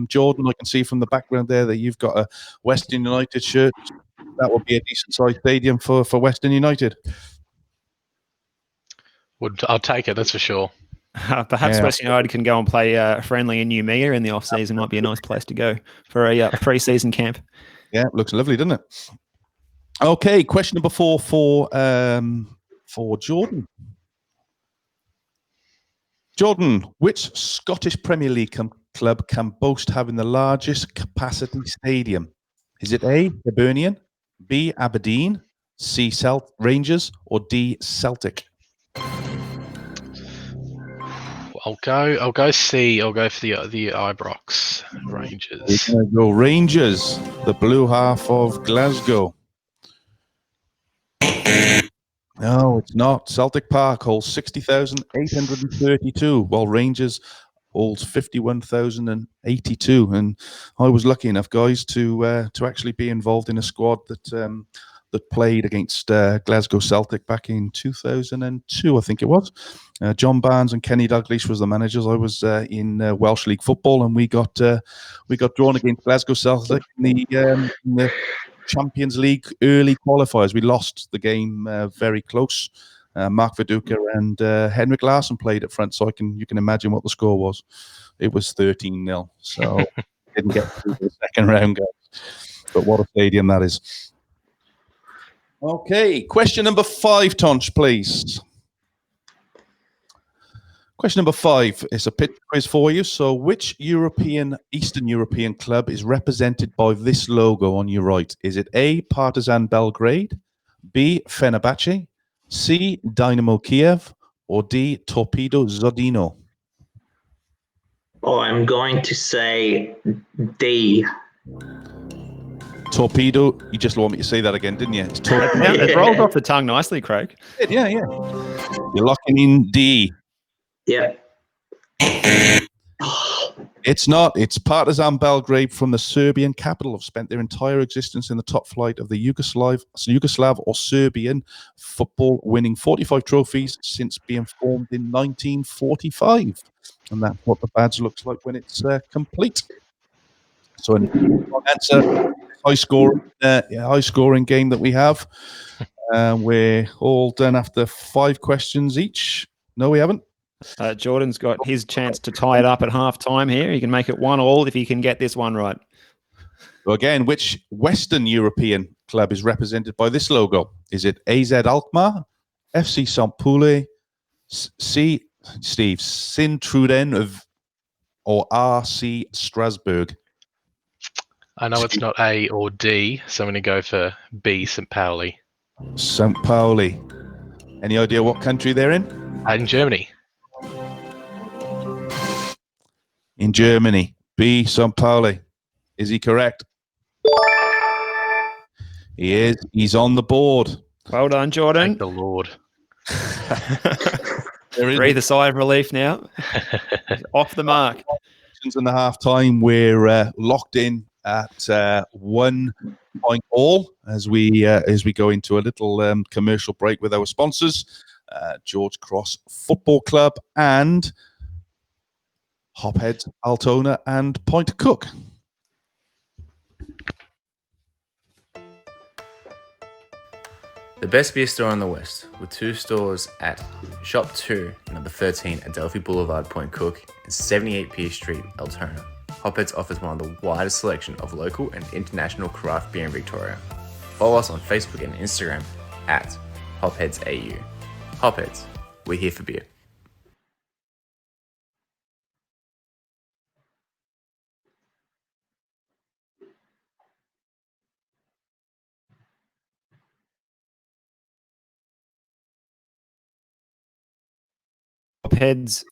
Jordan, I can see from the background there that you've got a Western United shirt. That would be a decent-sized stadium for Western United. I'll take it, that's for sure. Perhaps Western United can go and play friendly in New Meyer in the off-season. Might be a nice place to go for a pre-season camp. Yeah, looks lovely, doesn't it? Okay, question number 4 for Jordan. Jordan, which Scottish Premier League club can boast having the largest capacity stadium? Is it A, Hibernian, B, Aberdeen, C, Rangers, or D, Celtic? I'll go C. I'll go for the Ibrox Rangers. We're gonna go Rangers, the blue half of Glasgow. No, it's not. Celtic Park holds 60,832, while Rangers holds 51,082. And I was lucky enough, guys, to actually be involved in a squad that played against Glasgow Celtic back in 2002, I think it was. John Barnes and Kenny Dalglish was the managers. I was in Welsh League football, and we got drawn against Glasgow Celtic in the Champions League early qualifiers. We lost the game very close. Mark Viduka and Henrik Larsson played up front, so you can imagine what the score was. It was 13-0, so didn't get through the second round, guys. But what a stadium that is. Okay, question number 5, Tonch, please. Question number 5 is a pitch quiz for you. So which Eastern European club is represented by this logo on your right? Is it A, Partizan Belgrade, B, Fenerbahce, C, Dynamo Kiev, or D, Torpedo Zodino? Oh, I'm going to say D. Torpedo, you just want me to say that again, didn't you? It's Torpedo. It rolls off the tongue nicely, Craig. Yeah. You're locking in D. Yeah. It's not. It's Partizan Belgrade from the Serbian capital. Have spent their entire existence in the top flight of the Yugoslav or Serbian football, winning 45 trophies since being formed in 1945. And that's what the badge looks like when it's complete. So an answer, high scoring game that we have. We're all done after 5 questions each. No, we haven't. Jordan's got his chance to tie it up at half time here. He can make it 1-1 if he can get this one right. So again, which Western European club is represented by this logo? Is it AZ Alkmaar, FC St. Pauli, Sint-Truiden, or RC Strasbourg? I know it's not A or D, so I'm going to go for B, St. Pauli. St. Pauli. Any idea what country they're in? In Germany. In Germany. B, St. Pauli. Is he correct? He is. He's on the board. Well done, Jordan. Thank the Lord. Breathe a sigh of relief now. Off the mark. In the half time, we're locked in at 1 point all as we go into a little commercial break with our sponsors, George Cross Football Club and Hopheads, Altona and Point Cook. The best beer store in the West, with 2 stores at Shop 2, number 13, Adelphi Boulevard, Point Cook, and 78 Pierce Street, Altona. Hopheads offers one of the widest selection of local and international craft beer in Victoria. Follow us on Facebook and Instagram at HopheadsAU. Hopheads, we're here for beer. Hopheads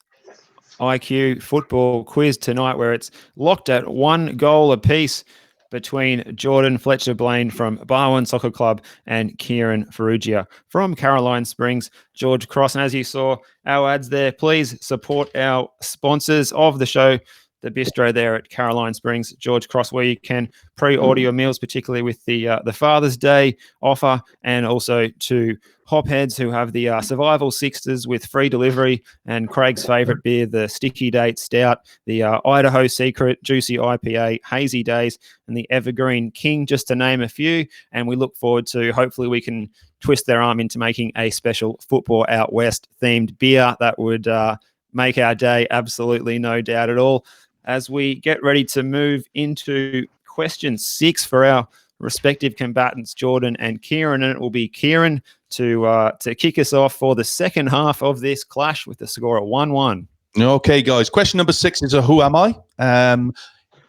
IQ Football Quiz tonight, where it's locked at 1 goal apiece between Jordan Fletcher-Blain from Barwon Soccer Club and Kieren Farrugia from Caroline Springs, George Cross. And as you saw our ads there, please support our sponsors of the show, the bistro there at Caroline Springs, George Cross, where you can pre-order your meals, particularly with the Father's Day offer, and also to Hopheads, who have the Survival Sixers with free delivery, and Craig's favourite beer, the Sticky Date Stout, the Idaho Secret Juicy IPA, Hazy Days, and the Evergreen King, just to name a few. And we look forward to, hopefully we can twist their arm into making a special Football Out West themed beer that would make our day, absolutely no doubt at all. As we get ready to move into question 6 for our respective combatants, Jordan and Kieren, and it will be Kieren to kick us off for the second half of this clash with the score at 1-1. Okay, guys. Question number 6 is a who am I?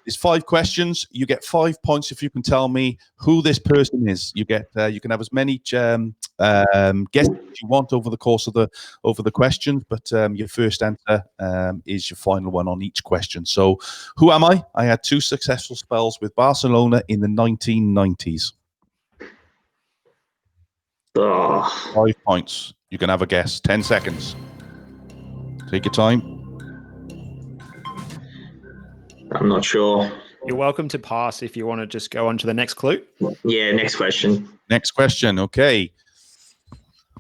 It's 5 questions. You get 5 points if you can tell me who this person is. You get you can have as many guesses as you want over the course of the questions, but your first answer is your final one on each question. So, who am I? I had 2 successful spells with Barcelona in the 1990s. 5 points. You can have a guess. 10 seconds. Take your time. I'm not sure. You're welcome to pass if you want to just go on to the next clue. Yeah, next question. Next question. Okay.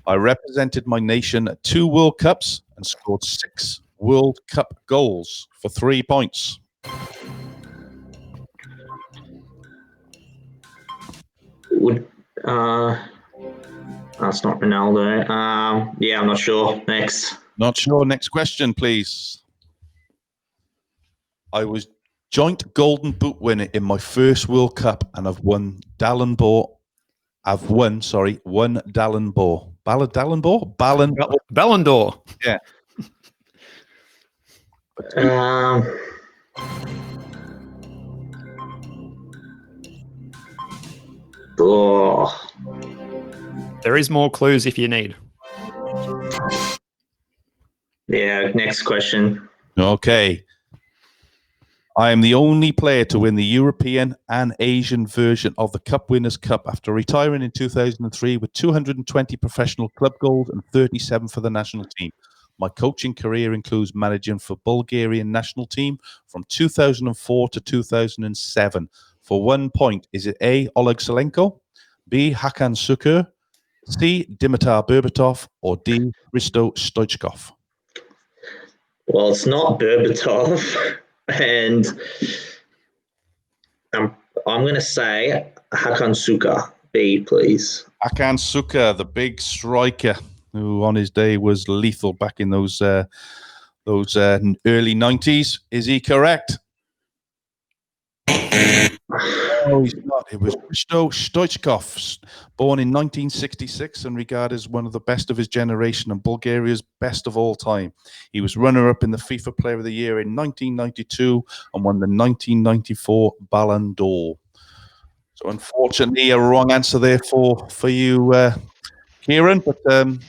I represented my nation at 2 World Cups and scored 6 World Cup goals for 3 points. That's not Ronaldo. Yeah, I'm not sure. Next. Not sure. Next question, please. I was joint Golden Boot winner in my first World Cup, and I've won Dallin Ball. One Dallin Ball. Ballon d'Or. Yeah. There is more clues if you need. Yeah, next question. Okay. I am the only player to win the European and Asian version of the Cup Winners' Cup after retiring in 2003 with 220 professional club goals and 37 for the national team. My coaching career includes managing for Bulgarian national team from 2004 to 2007. For 1 point, is it A, Oleg Salenko, B, Hakan Şükür, C, Dimitar Berbatov, or D, Hristo Stoichkov? Well, it's not Berbatov. And I'm going to say Hakan Şükür, B, please. Hakan Şükür, the big striker, who on his day was lethal back in those early 90s. Is he correct? No, he's not. It was Hristo Stoichkov, born in 1966 and regarded as one of the best of his generation and Bulgaria's best of all time. He was runner-up in the FIFA Player of the Year in 1992 and won the 1994 Ballon d'Or. So unfortunately, a wrong answer there for you, Kieren, but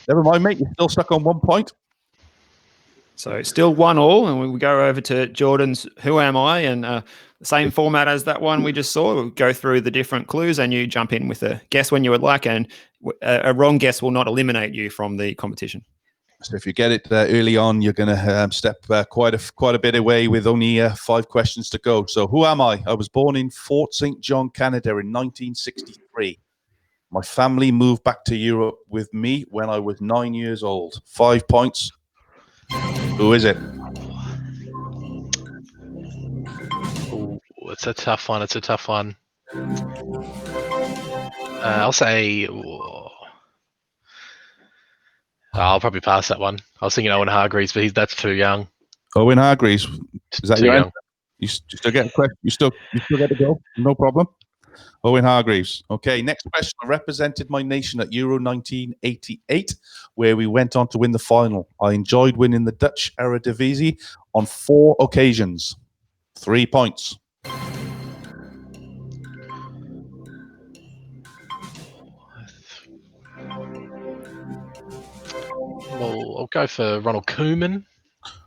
never mind, mate. You're still stuck on 1 point. So still 1-1, and we go over to Jordan's Who Am I? And the same format as that one we just saw. We'll go through the different clues and you jump in with a guess when you would like, and a wrong guess will not eliminate you from the competition. So if you get it early on, you're going to step quite a bit away with only 5 questions to go. So who am I? I was born in Fort St. John, Canada in 1963. My family moved back to Europe with me when I was 9 years old. 5 points. Who is it? Ooh, it's a tough one. I'll say... I'll probably pass that one. I was thinking Owen Hargreaves, but that's too young. Owen Hargreaves. Is that too your young? answer? You still get a question? You still get to go? No problem. Owen Hargreaves. Okay, next question. I represented my nation at Euro 1988, where we went on to win the final. I enjoyed winning the Dutch Eredivisie on 4 occasions. 3 points. Well, I'll go for Ronald Koeman.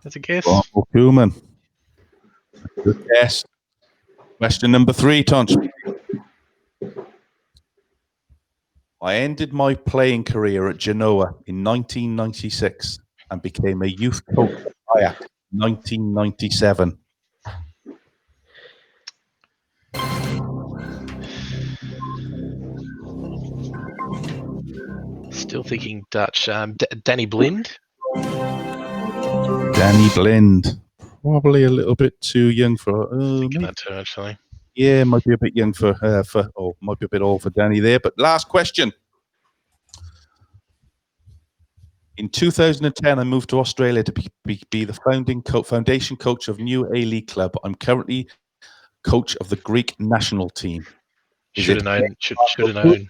That's a guess. Bravo Koeman. Good guess. Question number 3, Tunch. I ended my playing career at Genoa in 1996 and became a youth coach at Ajax in 1997. Still thinking Dutch. Danny Blind. Danny Blind. Probably a little bit too young for. Thinking that too, actually. Yeah, might be a bit young for might be a bit old for Danny there. But last question. In 2010, I moved to Australia to be the foundation coach of new A-League club. I'm currently coach of the Greek national team. Should have known. Should have known.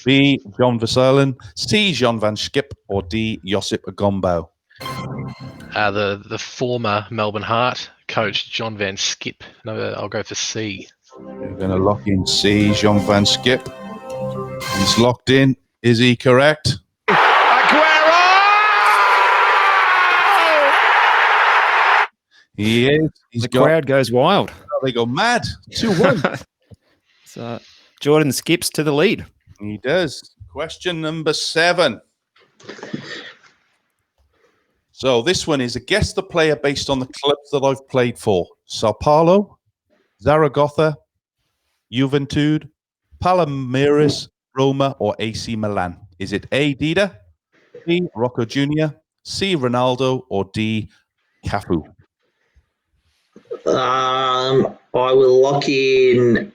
B. John Versalen, C. Jean van Schip, or D. Josip Agombo? The former Melbourne Heart coach, John van Schip. No, I'll go for C. We're going to lock in C. Jean van Schip. He's locked in. Is he correct? He is. The crowd goes wild. They go mad. 2-1. So Jordan skips to the lead. He does. Question number 7. So this one is a guess the player based on the clubs that I've played for. Sao Paulo, Zaragoza, Juventude, Palmeiras, Roma, or AC Milan. Is it A. Dida, B. Rocco Jr., C. Ronaldo, or D. Cafu? I will lock in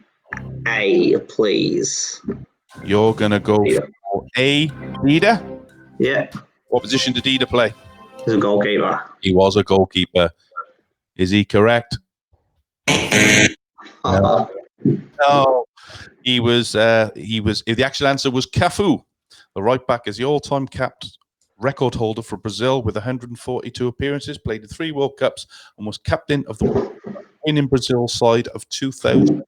A, please. You're going to go for A. Dida? Yeah, What position did Dida play? he's a goalkeeper. He was a goalkeeper. Is he correct? No. He was. The actual answer was Cafu. The right back is the all-time record holder for Brazil with 142 appearances, played in 3 World Cups, and was captain of the winning Brazil side of 2000.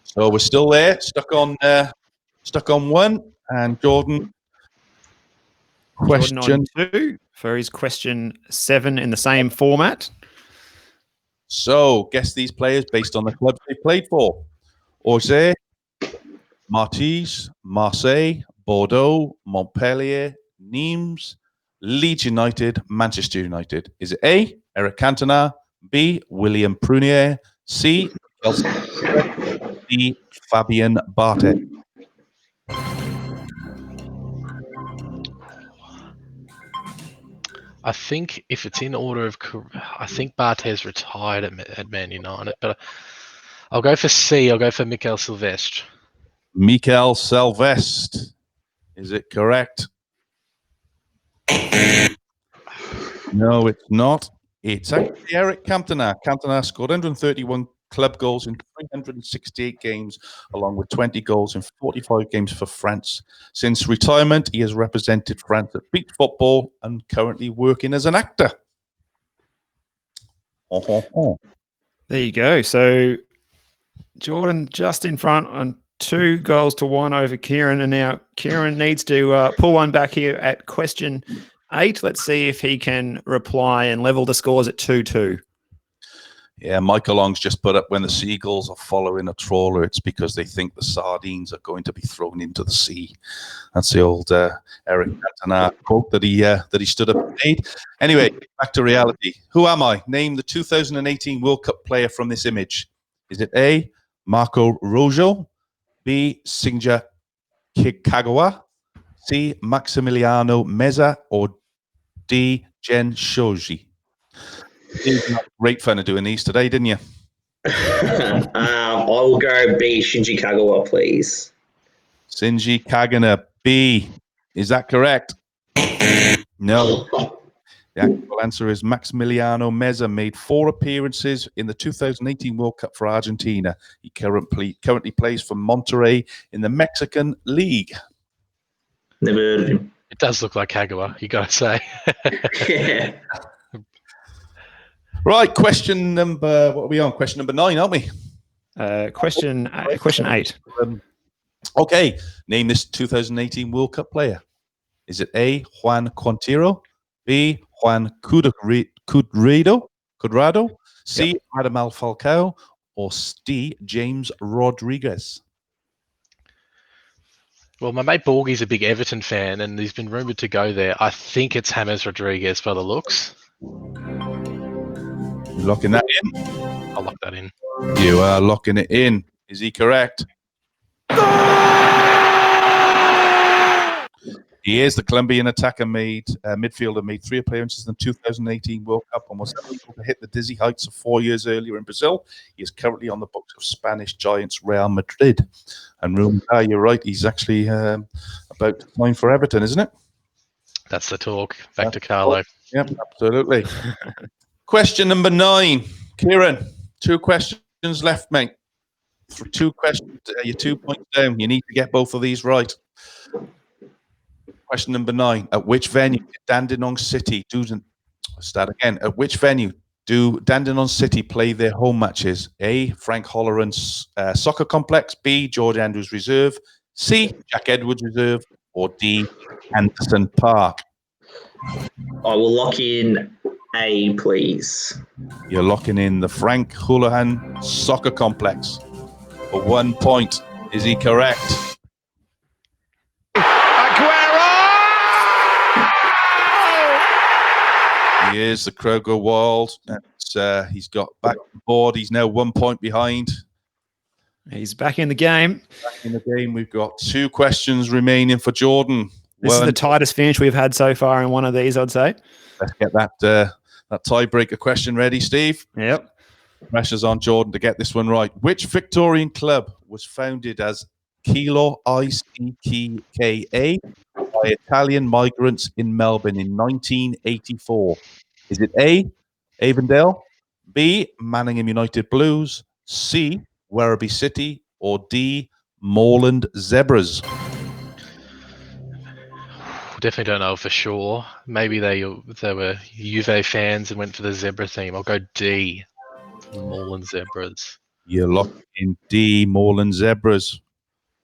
So we're still there, stuck on 1. And Jordan, question Jordan on 2 for his question 7 in the same format. So, guess these players based on the clubs they played for. Auxerre, Martigues, Marseille, Bordeaux, Montpellier, Nimes, Leeds United, Manchester United. Is it A, Eric Cantona, B, William Prunier, C, D, Fabien Barthez? I think if it's in order of, I think Barthez retired at Man United, but I'll go for C. I'll go for Mikel Silvestre. Mikel Silvestre. Is it correct? No, it's not. It's actually Eric Cantona. Cantona scored 131 club goals in 368 games, along with 20 goals in 45 games for France. Since retirement, he has represented France at beach football and currently working as an actor. There you go. So Jordan just in front on 2 goals to 1 over Kieren, and now Kieren needs to pull one back here at question 8. Let's see if he can reply and level the scores at 2-2. Yeah, Michael Long's just put up, when the seagulls are following a trawler, it's because they think the sardines are going to be thrown into the sea. That's the old Eric Cantona quote that he stood up and made. Anyway, back to reality. Who am I? Name the 2018 World Cup player from this image. Is it A, Marco Rojo, B, Shinja Kagawa, C, Maximiliano Meza, or D, Jen Shoji? You had great fun of doing these today, didn't you? I will go B, Shinji Kagawa, please. Shinji Kagawa, B. Is that correct? No. The actual answer is Maximiliano Meza made 4 appearances in the 2018 World Cup for Argentina. He currently plays for Monterrey in the Mexican League. Never heard of him. It does look like Kagawa, you got to say. Yeah. Right, question number, what are we on? Question number 9, aren't we? Question 8. Okay, name this 2018 World Cup player. Is it A, Juan Quintero, B. Juan Cuadrado, C. Radamel Falcao, or D. James Rodriguez? Well, my mate Borgie's a big Everton fan, and he's been rumoured to go there. I think it's James Rodriguez by the looks. You're locking that in? I'll lock that in. You are locking it in. Is he correct? He is. The Colombian midfielder made 3 appearances in the 2018 World Cup and was able to hit the dizzy heights of 4 years earlier in Brazil. He is currently on the books of Spanish giants Real Madrid. And you're right, he's actually about to sign for Everton, isn't it? That's the talk. Back to Carlo. Yep, absolutely. Question number 9. Kieren, 2 questions left, mate. For 2 questions, you're 2 points down. You need to get both of these right. Question number 9. At which venue did Dandenong City At which venue do Dandenong City play their home matches? A. Frank Holleran's Soccer Complex. B. George Andrews Reserve. C. Jack Edwards Reserve. Or D. Anderson Park. I will lock in A, please. You're locking in the Frank Houlihan Soccer Complex for 1 point. Is he correct? He is. The crowd go wild. He's got back on board. He's now 1 point behind. He's back in the game. Back in the game. We've got 2 questions remaining for Jordan. This is the tightest finish we've had so far in one of these, I'd say. Let's get that tiebreaker question ready, Steve. Yep. Pressure's on Jordan to get this one right. Which Victorian club was founded as Kilo ICKA by Italian migrants in Melbourne in 1984? Is it A, Avondale, B, Manningham United Blues, C, Werribee City, or D, Moreland Zebras? Definitely don't know for sure. Maybe they were Juve fans and went for the zebra theme. I'll go D, Moreland Zebras. You're locked in D, Moreland Zebras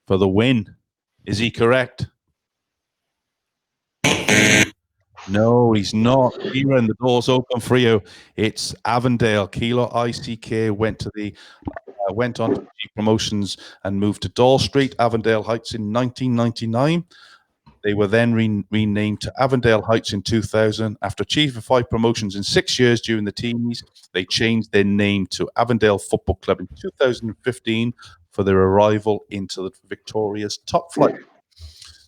for the win. Is he correct? No, he's not. Kieren, the door's open for you. It's Avondale. Kilo ICK went on to achieve promotions and moved to Dall Street, Avondale Heights in 1999. They were then renamed to Avondale Heights in 2000. After achieving 5 promotions in 6 years during the teens, they changed their name to Avondale Football Club in 2015 for their arrival into the Victoria's top flight.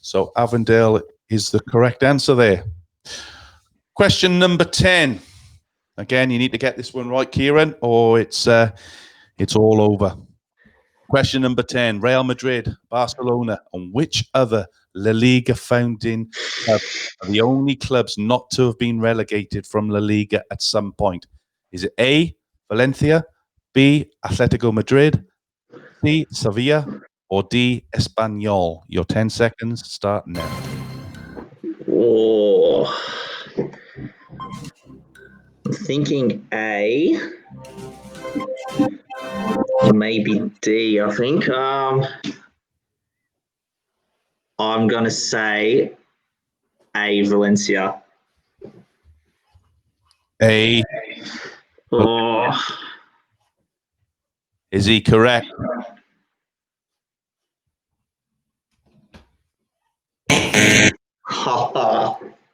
So Avondale is the correct answer there. Question number 10. Again, you need to get this one right, Kieren, or it's all over. Question number 10. Real Madrid, Barcelona, and which other La Liga founding club are the only clubs not to have been relegated from La Liga at some point? Is it A, Valencia, B, Atletico Madrid, C, Sevilla, or D, Espanyol? Your 10 seconds start now. Oh, I'm thinking A, maybe D, I think. I'm going to say A, Valencia. A. Oh. Is he correct?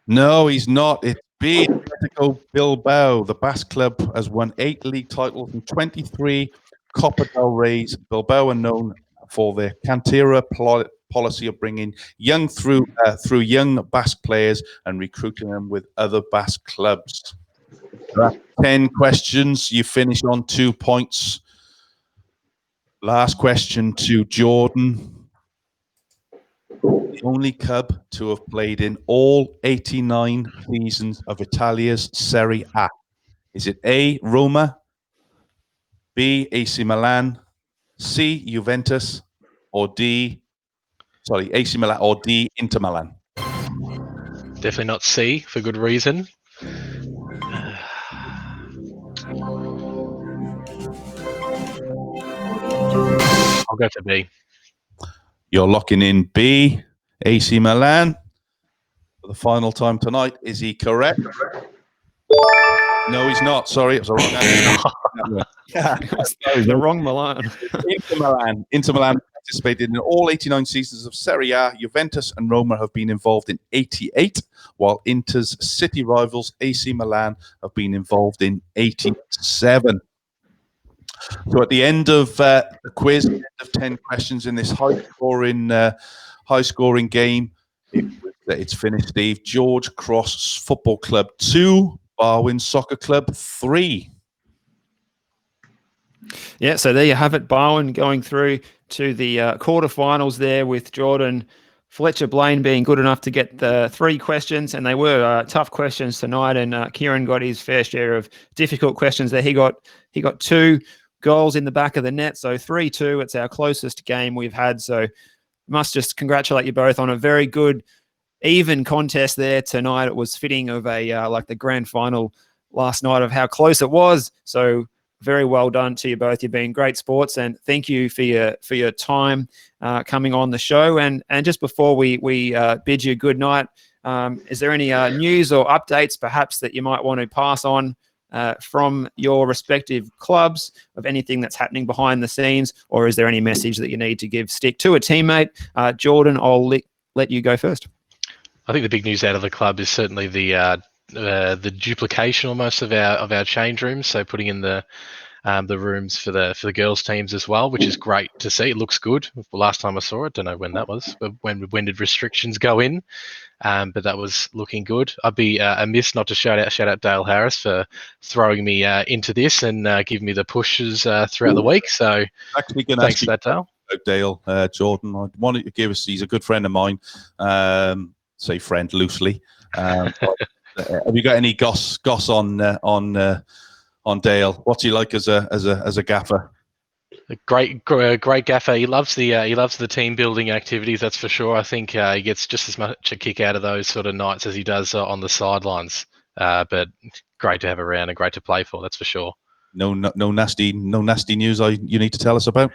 No, he's not. It's B, Atletico Bilbao. The Basque club has won 8 league titles and 23 Copa del Rey's. Bilbao are known for their cantera policy of bringing young through young Basque players and recruiting them with other Basque clubs. 10 questions. You finish on 2 points. Last question to Jordan. The only club to have played in all 89 seasons of Italia's Serie A. Is it A, Roma, B, AC Milan, C, Juventus, or AC Milan, or D, Inter Milan? Definitely not C, for good reason. I'll go for B. You're locking in B, AC Milan. for the final time tonight. Is he correct? No, he's not. Sorry, it was a wrong answer. The wrong Milan. Inter Milan participated in all 89 seasons of Serie A. Juventus and Roma have been involved in 88, while Inter's city rivals AC Milan have been involved in 87. So at the end of the quiz, of 10 questions in this high-scoring game, it's finished, Steve. George Cross Football Club 2, Barwon Soccer Club 3. Yeah, so there you have it. Barwon going through to the quarterfinals there with Jordan Fletcher-Blain being good enough to get the 3 questions, and they were tough questions tonight. And Kieren got his fair share of difficult questions there. He got 2 goals in the back of the net, so 3-2. It's our closest game we've had. So must just congratulate you both on a very good, even contest there tonight. It was fitting of a like the grand final last night of how close it was. So very well done to you both. You've been great sports, and thank you for your time coming on the show. And just before we bid you good night, is there any news or updates perhaps that you might want to pass on from your respective clubs of anything that's happening behind the scenes, or is there any message that you need to stick to a teammate? Jordan, I'll let you go first. I think the big news out of the club is certainly the duplication almost of our change rooms. So putting in the rooms for the girls teams as well, which is great to see. It looks good. The last time I saw it, don't know when that was, but when did restrictions go in? But that was looking good. I'd be amiss not to shout out Dale Harris for throwing me into this and giving me the pushes throughout the week. So thanks for that, Dale. Dale, Jordan, I wanted to give us. He's a good friend of mine. Say friend loosely. Have you got any goss on Dale? What's he like as a gaffer? A great gaffer. He loves the team building activities. That's for sure. I think he gets just as much a kick out of those sort of nights as he does on the sidelines. But great to have around and great to play for. That's for sure. No nasty news you need to tell us about.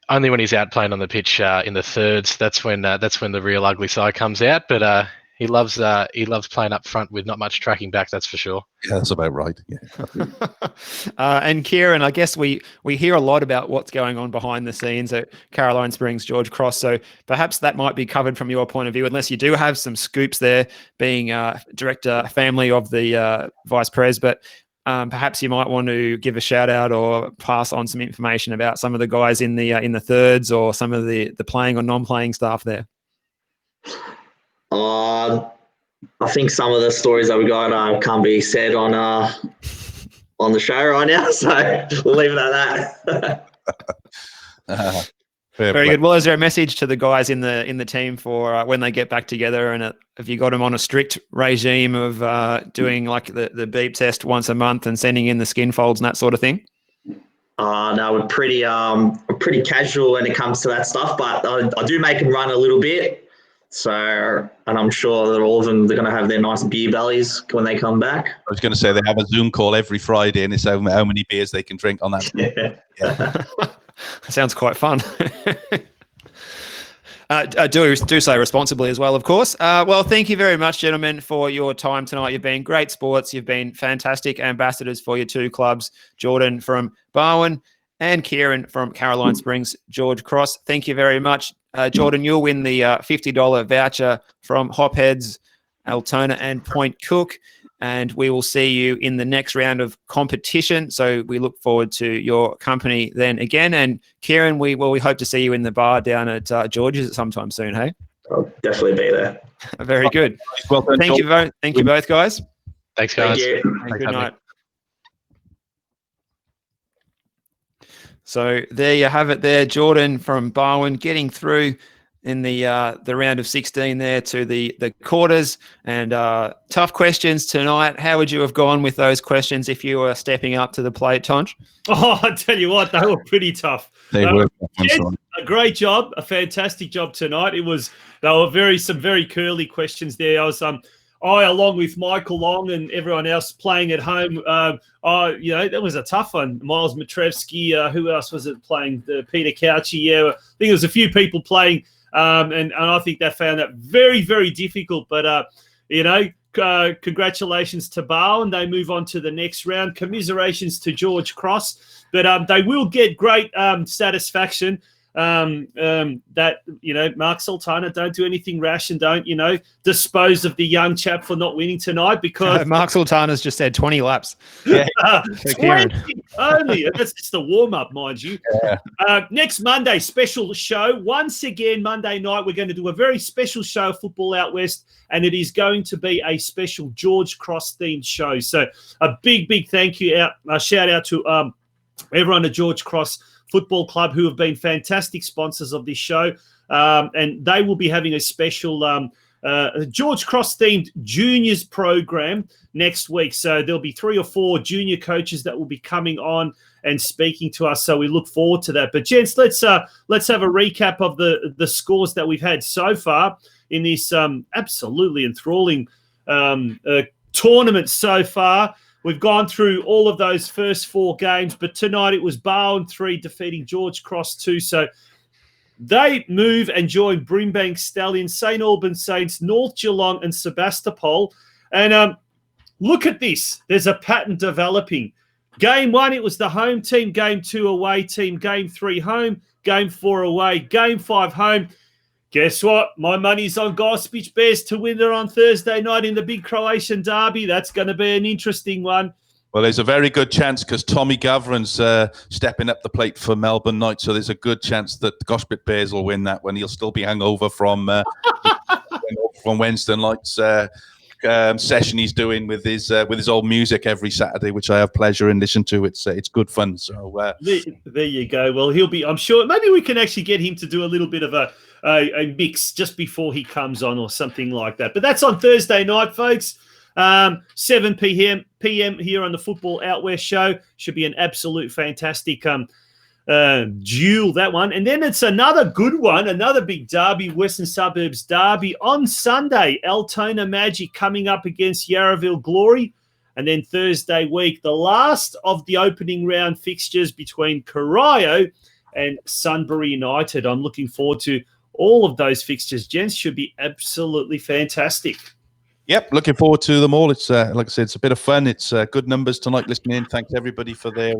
Only when he's out playing on the pitch in the thirds. That's when the real ugly side comes out. But he loves playing up front with not much tracking back. That's for sure. Yeah, that's about right. Yeah. And Kieren, I guess we hear a lot about what's going on behind the scenes at Caroline Springs, George Cross. So perhaps that might be covered from your point of view, unless you do have some scoops there, being director family of the vice pres. But perhaps you might want to give a shout out or pass on some information about some of the guys in the thirds or some of the playing or non-playing staff there. I think some of the stories that we got can't be said on the show right now, so we'll leave it at that. Very good. Well, is there a message to the guys in the team for when they get back together? And have you got them on a strict regime of doing like the beep test once a month and sending in the skin folds and that sort of thing? No, we're pretty casual when it comes to that stuff, but I do make them run a little bit. So, and I'm sure that all of them, they're going to have their nice beer bellies when they come back. I was going to say they have a Zoom call every Friday, and it's how many beers they can drink on that. Yeah. Sounds quite fun. Do so responsibly as well, of course. Well, thank you very much, gentlemen, for your time tonight. You've been great sports. You've been fantastic ambassadors for your 2 clubs, Jordan from Barwon and Kieren from Caroline Springs, George Cross. Thank you very much. Jordan, you'll win the $50 voucher from Hopheads, Altona and Point Cook, and we will see you in the next round of competition. So we look forward to your company then again. And Kieren, we hope to see you in the bar down at George's sometime soon, hey? I'll definitely be there. Very good. Well done, thank you both, guys. Thanks, guys. Thank you. Good night. So there you have it there, Jordan from Barwon getting through in the round of 16 there to the quarters. And tough questions tonight. How would you have gone with those questions if you were stepping up to the plate, Tonch? Oh, I tell you what, they were pretty tough. They were. A great job, a fantastic job tonight. They were some very curly questions there. I, along with Michael Long and everyone else playing at home, that was a tough one. Miles Matrevsky, who else was it playing? Peter Couchy, yeah. I think there was a few people playing and I think they found that very, very difficult. But, congratulations to Barwon. They move on to the next round. Commiserations to George Cross. But they will get great satisfaction that, Mark Sultana, don't do anything rash and don't, dispose of the young chap for not winning tonight, because Mark Sultana's just said 20 laps. Yeah. 20 only. That's just the warm-up, mind you. Yeah. Next Monday, special show. Once again, Monday night, we're going to do a very special show of Football Out West, and it is going to be a special George Cross-themed show. So a big, big thank you, shout out to everyone at George Cross Football Club, who have been fantastic sponsors of this show, and they will be having a special George Cross themed juniors program next week. So there'll be 3 or 4 junior coaches that will be coming on and speaking to us. So we look forward to that. But gents, let's have a recap of the scores that we've had so far in this absolutely enthralling tournament so far. We've gone through all of those first 4 games, but tonight it was Barwon 3 defeating George Cross 2. So they move and join Brimbank Stallions, St. Albans Saints, North Geelong and Sebastopol. And look at this. There's a pattern developing. Game 1, it was the home team. Game 2, away team. Game 3, home. Game 4, away. Game 5, home. Guess what? My money's on Gospic Bears to win it on Thursday night in the big Croatian derby. That's going to be an interesting one. Well, there's a very good chance because Tommy Gavran's stepping up the plate for Melbourne Knights, so there's a good chance that the Gospic Bears will win that one. He'll still be hungover from Wednesday night's session he's doing with his old music every Saturday, which I have pleasure in listening to. It's good fun. So there you go. Well, he'll be. I'm sure maybe we can actually get him to do a little bit of a mix just before he comes on or something like that. But that's on Thursday night, folks. 7 p.m. here on the Football Out West show. Should be an absolute fantastic duel, that one. And then it's another good one, another big derby, Western Suburbs derby on Sunday. Altona Magic coming up against Yarraville Glory. And then Thursday week, the last of the opening round fixtures between Corio and Sunbury United. I'm looking forward to all of those fixtures, gents. Should be absolutely fantastic. Yep, looking forward to them all. It's like I said, it's a bit of fun. It's good numbers tonight listening in. Thanks everybody for their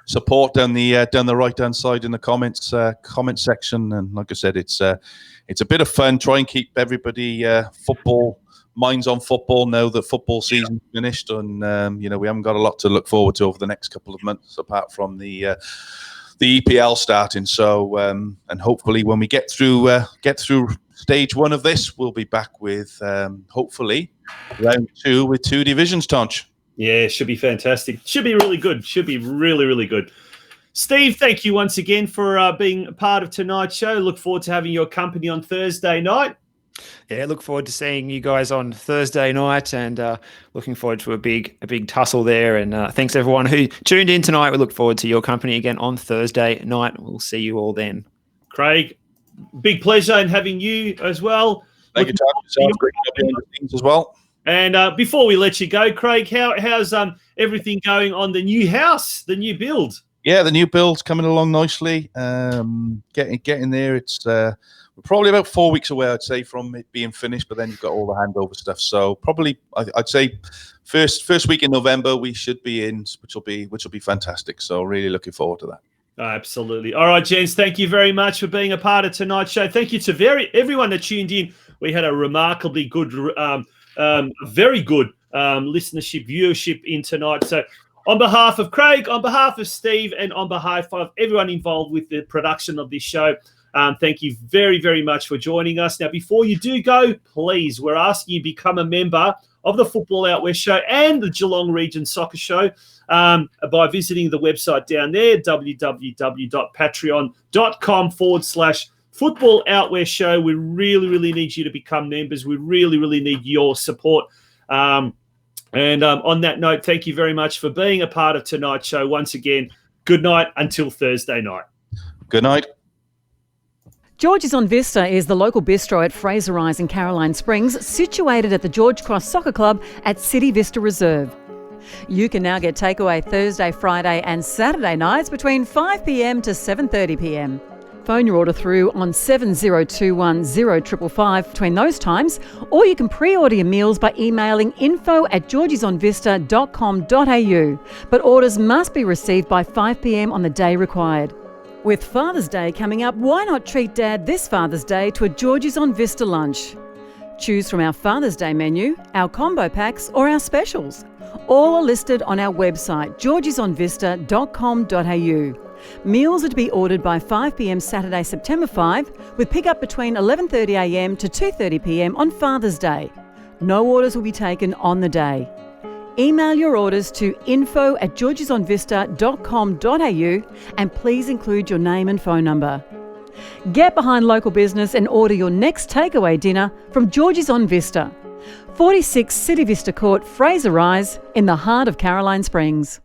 support down the right hand side in the comment section. And like I said, it's a bit of fun. Try and keep everybody football minds on football now that football season's finished, and we haven't got a lot to look forward to over the next couple of months apart from the EPL starting. So and hopefully when we get through stage 1 of this, we'll be back with hopefully round 2 with 2 divisions, Tonch. Yeah, should be fantastic. Should be really good. Should be really, really good. Steve, thank you once again for being a part of tonight's show. Look forward to having your company on Thursday night. Yeah, look forward to seeing you guys on Thursday night, and looking forward to a big tussle there. And thanks everyone who tuned in tonight. We look forward to your company again on Thursday night. We'll see you all then. Craig, big pleasure in having you as well. Thank you, Tom. Great to be on the things as well. And before we let you go, Craig, how's everything going on the new house, the new build? Yeah, the new build's coming along nicely. Getting there. It's we're probably about 4 weeks away, I'd say, from it being finished. But then you've got all the handover stuff. So probably, I'd say, first week in November we should be in, which will be fantastic. So really looking forward to that. Absolutely. All right, gents, thank you very much for being a part of tonight's show. Thank you to everyone that tuned in. We had a remarkably good, very good listenership, viewership in tonight. So on behalf of Craig, on behalf of Steve, and on behalf of everyone involved with the production of this show, thank you very, very much for joining us. Now, before you do go, please, we're asking you to become a member of the Football Out West show and the Geelong Region Soccer Show by visiting the website down there, www.patreon.com/Football Out West show. We really, really need you to become members. We really, really need your support. And on that note, thank you very much for being a part of tonight's show. Once again, good night until Thursday night. Good night. George's on Vista is the local bistro at Fraser Rise in Caroline Springs, situated at the George Cross Soccer Club at City Vista Reserve. You can now get takeaway Thursday, Friday and Saturday nights between 5 p.m. to 7:30 p.m. phone your order through on 7021 0555 between those times, or you can pre-order your meals by emailing info@georgiesonvista.com.au. But orders must be received by 5 p.m. on the day required. With Father's Day coming up, why not treat Dad this Father's Day to a Georgie's on Vista lunch? Choose from our Father's Day menu, our combo packs or our specials. All are listed on our website, georgiesonvista.com.au. Meals are to be ordered by 5 p.m. Saturday, September 5, with pickup between 11:30 a.m. to 2:30 p.m. on Father's Day. No orders will be taken on the day. Email your orders to info@georgiesonvista.com.au and please include your name and phone number. Get behind local business and order your next takeaway dinner from Georgie's on Vista, 46 City Vista Court, Fraser Rise, in the heart of Caroline Springs.